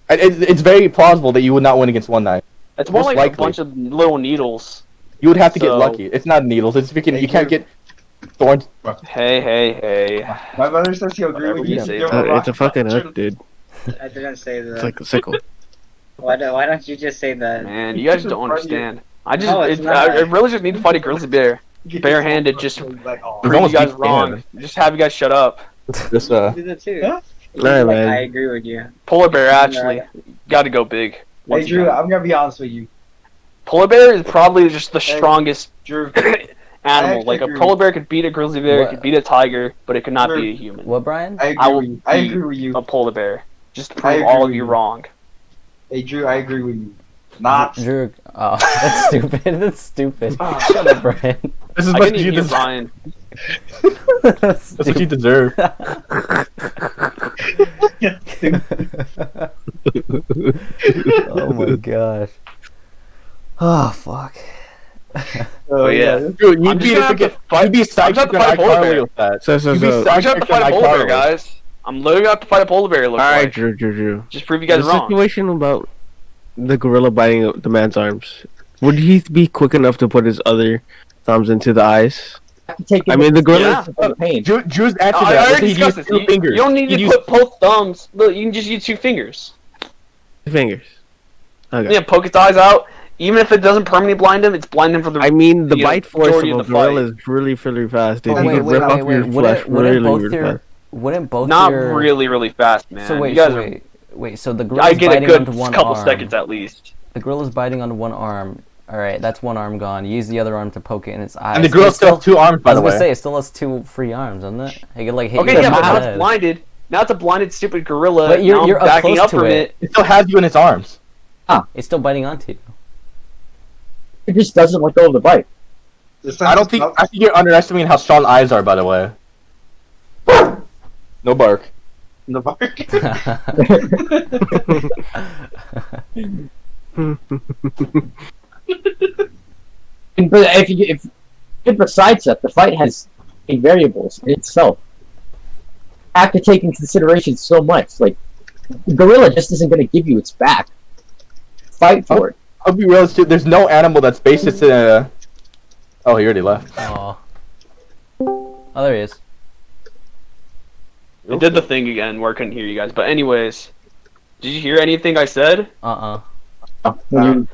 It's very plausible that you would not win against one knife. It's more most like likely. a bunch of little needles. You would have to get So- lucky. It's not needles. It's freaking. You can't get thorns. Hey. My brother says he'll agree Whatever with you you. say, Give bro. him a It's a fucking hook, dude. I didn't say that. It's like a sickle. Why don't you just say that? Man, you guys don't understand. I No, it's not. I really just need to fight a grizzly bear. Barehanded, just like, oh. prove you almost guys beat wrong. Just have you guys shut up. This I did that too. Huh? Alright, Like, man. I agree with you. Polar bear actually got to go big. Hey, Once Drew, again. I'm gonna be honest with you. Polar bear is probably just the Hey. strongest Drew, animal. actually Like a agree. polar bear could beat a grizzly bear, What? could beat a tiger, but it could not Sure. beat a human. what, Brian? I agree I will with you. I beat agree with you. a polar bear. Just to I prove agree all of with you you. wrong. Hey, Drew, I agree with you. Not. Drew. Oh, that's stupid. That's stupid. Oh, Shut up, Brian. This is I what can you even deserve. Ryan. That's That's what you deserve. Oh my gosh. Oh fuck. Oh yeah. Dude, I'm you'd just be gonna have to fight. you'd be I'm just gonna have to fight a polar bear. with that. So, You'd be so. I'm just gonna have to fight a psyched polar bear, iCarly. guys. I'm literally gonna have to fight a polar bear. It looks Alright, like. Drew. Just prove you guys The wrong. situation about the gorilla biting the man's arms. Would he be quick enough to put his other thumbs into the eyes? I mean, the gorilla. Yeah. pain. Drew's answer I that. already He'd discussed use this. 2 fingers. You don't need He'd to use- put both thumbs. Look, you can just use 2 fingers. Fingers. Okay. Yeah, poke its eyes out. Even if it doesn't permanently blind him, it's blind him for the. I mean, the the bite force of majority a of the gorilla fight. is really fast, dude. Oh, He wait, could wait, rip wait, off your wait. flesh really fast. Wouldn't both not your... really fast, man. So wait, you guys wait. So the are. gorilla's I get a biting good onto one couple arm. seconds at least. The gorilla's biting onto one arm. All right, that's one arm gone. Use the other arm to poke it in its eyes. And the gorilla still has 2 arms, by I the was gonna way. say it still has 2 free arms, doesn't it? It could like hit Okay, you in yeah, the but now it's head. blinded. Now it's a blinded, stupid gorilla. But you're- now you're I'm up backing close up to from it. It still has you in its arms. It's still biting onto you. It just doesn't let go of the bite. I think you're underestimating how strong eyes are, by the way. No bark. The bark. But if besides that, the fight has variables in itself. Have to take into consideration so much. Like, the gorilla just isn't going to give you its back. Fight for it. I'll be realistic. There's no animal that's based its. Oh, he already left. Oh, there he is. It did the thing again where I couldn't hear you guys. But anyways, did you hear anything I said? Uh-uh. I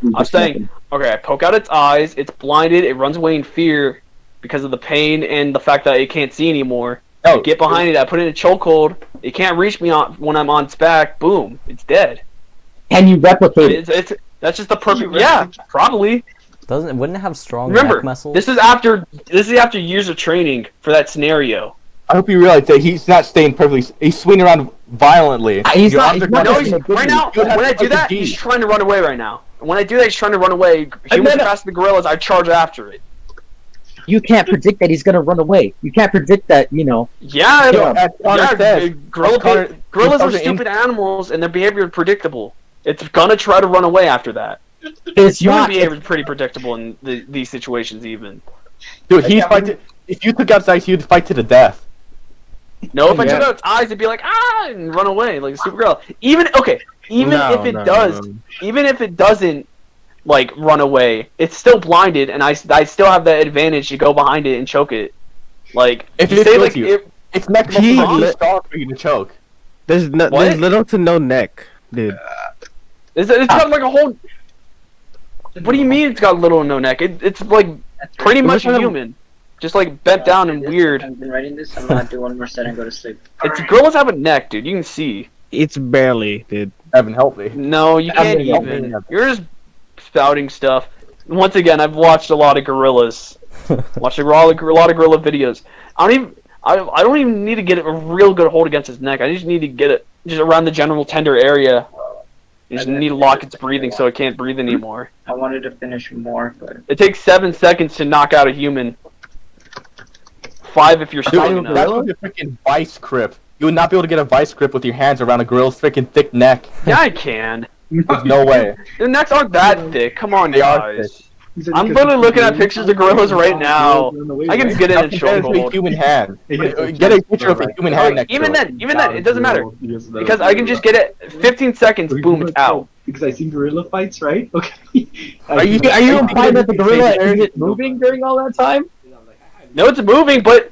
was saying, okay, I poke out its eyes, it's blinded, it runs away in fear because of the pain and the fact that it can't see anymore. Oh, I get behind it, I put it in a chokehold, it can't reach me when I'm on its back, boom, it's dead. Can you replicate it? That's just the perfect, yeah, probably. Wouldn't it have strong Remember, neck muscles? this is after years of training for that scenario. I hope you realize that he's not staying perfectly. He's swinging around violently. He's Your not- arms he's are not No, crossed. he's, right now, You would have when I to do put the that, G. he's trying to run away right now. When I do that, he's trying to run away. Humans then- are faster than gorillas, I charge after it. You can't predict that he's going to run away. You can't predict that, Yeah, Yeah, as Connor says, gorillas are Connor- stupid animals and their behavior is predictable. It's gonna try to run away after that. It's Human not. behavior is pretty predictable in these situations, even. Dude, he'd fight. If you took out his eyes, he'd fight to the death. No, if I Yeah. took out its eyes, it'd be like and run away like a Supergirl. Even No, if it no, does, no. even if it doesn't like run away, it's still blinded, and I still have that advantage to go behind it and choke it. Like If you it say, kills like you. It's neck muscles He are too li- strong for you to choke. There's What? little to no neck, dude. it's got like a whole. What do you mean it's got little or no neck? It's like pretty much a human, just like bent down and weird. I've been writing this. I'm gonna do one more set and go to sleep. It's gorillas have a neck, dude. You can see. It's barely, dude. Evan, help me. No, you I'm can't gonna help even. me. You're just spouting stuff. Once again, I've watched a lot of gorillas. Watched a lot of gorilla videos. I don't even need to get a real good hold against his neck. I just need to get it just around the general tender area. You just need to lock its breathing so it can't breathe anymore. I wanted to finish more, but It takes 7 seconds to knock out a human. 5 if you're strong Dude, enough. that's with a freaking vice grip. You would not be able to get a vice grip with your hands around a gorilla's freaking thick neck. Yeah, I can. There's no way. Their necks aren't that thick. Come on, They are guys. I'm literally looking at pictures of gorillas right now. I can get in and Compare it to a chokehold. human hand. Get a picture of a human hand next Even to it. then, it doesn't matter. Because I can just get it 15 seconds, boom, it's out. Because I seen gorilla fights, right? Okay. Are you implying that the gorilla isn't moving during all that time? No, it's moving, but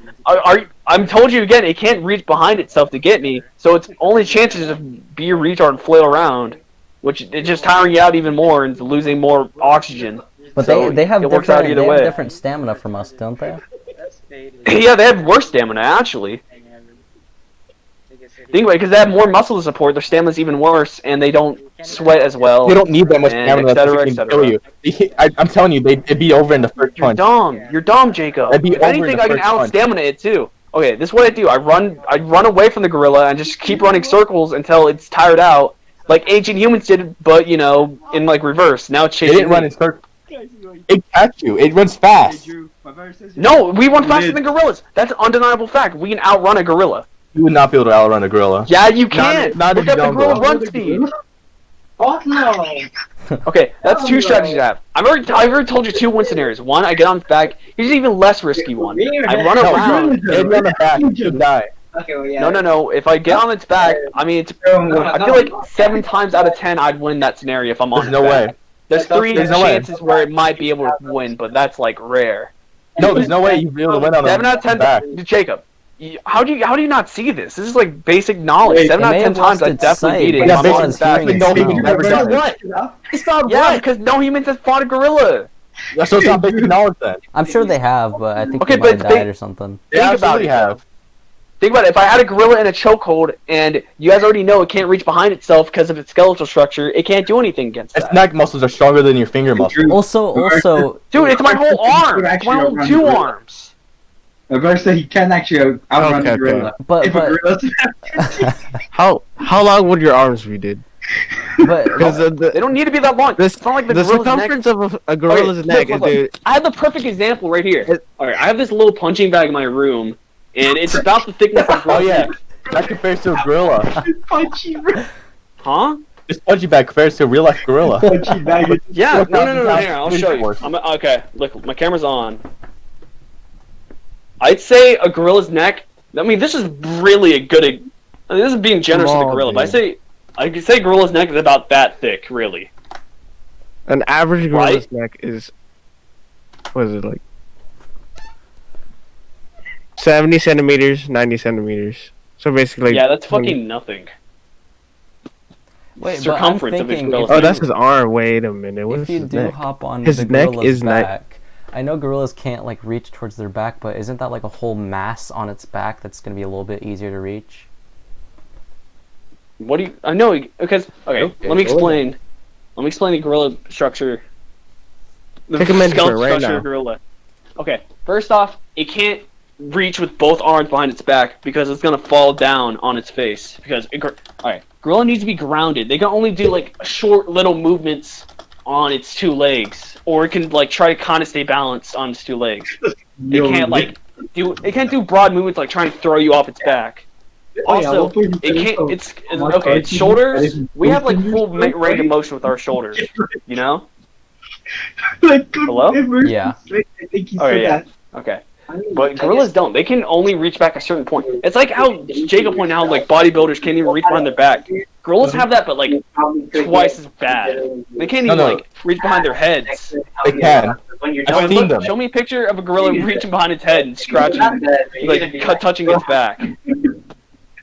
I'm told you again, it can't reach behind itself to get me, so its only chances of be a retard and flail around, which is just tiring you out even more and losing more oxygen. But So they have it works out different either they have way. different stamina from us, don't they? Yeah, they have worse stamina actually. Think about it, because they have more muscle to support, their stamina's even worse, and they don't sweat as well. They don't need that much and stamina to et freaking cetera. kill you. I'm telling you, it'd be over in the first You're punch. dumb. You're dumb, Jacob. That'd be If over in anything, the I can first punch. out-stamina it too. Okay, this is what I do. I run away from the gorilla and just keep running circles until it's tired out, like ancient humans did, but in like reverse. Now it's They chasing didn't run me. in circles. It catch you. It runs fast. No, we run faster than gorillas. That's an undeniable fact. We can outrun a gorilla. You would not be able to outrun a gorilla. Yeah, you can. not Look if at you the don't gorilla's go. run speed. fuck no. Okay, that's 2 strategies I have. I've already told you 2 win scenarios. One, I get on its back. Here's an even less risky one. I run around. It'd be on the back. You should die. Okay, well, yeah. No. If I get on its back, I mean, I feel like 7 times out of 10 I'd win that scenario if I'm on There's its no back. way. There's 3 There's no way. chances where it might be able to win, but that's like rare. No, there's no way you'd be able to win on 7 out of 10. back. Jacob, how do you not see this? This is like basic knowledge. Wait, 7 it out may of 10 have lost times I its definitely sight, beat it. but if Yeah, I'm on basically, its back. basically no Hearing human never sound. done it. It's not Yeah, what? because no humans have fought a gorilla. Yeah, so it's not basic knowledge then. I'm sure they have, but I think Okay, they might have but they- died or something. They Think about absolutely it. have. Think about it. If I had a gorilla in a chokehold, and you guys already know it can't reach behind itself because of its skeletal structure, it can't do anything against Its that. neck muscles are stronger than your finger muscles. Also, Dude, it's my whole arm. It's my whole 2 arms. I better say he can actually outrun Okay, the gorilla. but If a gorilla's how long would your arms be, dude? Because They don't need to be that long. This- It's not like the the gorilla's neck. circumference of a gorilla's Okay, neck, look, look, dude. I have the perfect example right here. Alright, I have this little punching bag in my room, and it's about the thickness of a Oh gorilla's yeah, neck. that compares to a gorilla. punchy, Huh? This punching bag compares to a real life gorilla. punchy bag. Yeah, no, 4,000 here, I'll show you. pounds. Okay, look, my camera's on. I'd say a gorilla's neck, I mean, this is really a good, I mean, this is being generous to the Small, gorilla, but dude. I could say gorilla's neck is about that thick, really. An average gorilla's Right? neck is, what is it, like 70 centimeters, 90 centimeters. So basically, Yeah, that's fucking nothing. wait, but I'm Circumference of his thinking gorilla's if Oh, you- that's his arm. Wait a minute. What's if you his do neck? hop on His the neck gorilla's is neck. back, I know gorillas can't like reach towards their back, but isn't that like a whole mass on its back that's gonna be a little bit easier to reach? What do you, I know, because, okay, let me explain. Let me explain the gorilla structure. The Take a minute skeletal right structure now. of gorilla. Okay, first off, it can't reach with both arms behind its back because it's gonna fall down on its face. Because, alright, gorilla needs to be grounded. They can only do like short little movements on its 2 legs, or it can like try to kind of stay balanced on its 2 legs. It can't like do broad movements like trying to throw you off its back. Also, it can't. It's okay. Its shoulders. We have like full range of motion with our shoulders. You know. Like, Hello? Yeah. I think he Oh, said yeah. that. Okay. But gorillas don't. They can only reach back a certain point. It's like how Jacob pointed out, like bodybuilders can't even reach behind their back. Gorillas have that, but like twice as bad. They can't even like reach behind their heads. They can. I've seen them. Show me a picture of a gorilla reaching behind its head and scratching, like touching its back.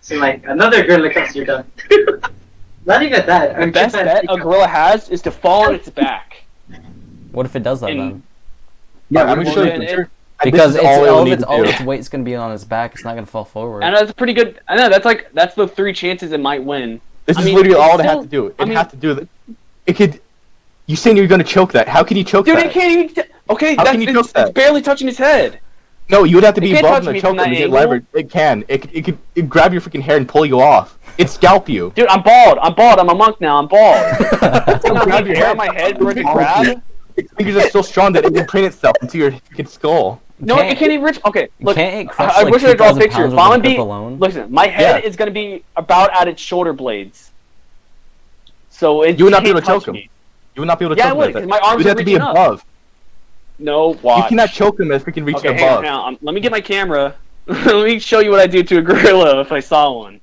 So like another gorilla comes, you're done. Not even that. The best bet a gorilla has is to fall on its back. What if it does that And- then? Yeah, I'm Well, sure. then it- Because it's all all its weight's gonna be on its back. It's not gonna fall forward. And that's pretty good. I know that's the 3 chances it might win. This I is mean, literally it's all they still- have to do. It I mean- have to do it. It could. You saying you're gonna choke that? How can you choke Dude, that? it can't even. Okay, How that's can you choke it's that? barely touching his head. No, you would have to It be can't above touch the me choke from that and get angle. leverage. It can. It could grab your freaking hair and pull you off. It'd scalp you. Dude, I'm bald. I'm a monk now. I'm bald. It'll I'm not grab leaving your hair head. on my head for it to grab. Its fingers are so strong that it can print itself into your freaking skull. No, it can't even reach. Okay, look. Can't it crush I like wish I could draw a 2,000 picture. pounds If I'm with gonna a grip be, alone? listen, my head Yeah. is gonna be about at its shoulder blades. So it You would not be can't able to choke touch him. me. You would not be able to Yeah, I choke would, him. 'cause my arms You'd are have to be reaching up. above. No, watch. You cannot choke him as freaking reaching Okay, hang on, above. hang on. Let me get my camera. Let me show you what I do to a gorilla if I saw one.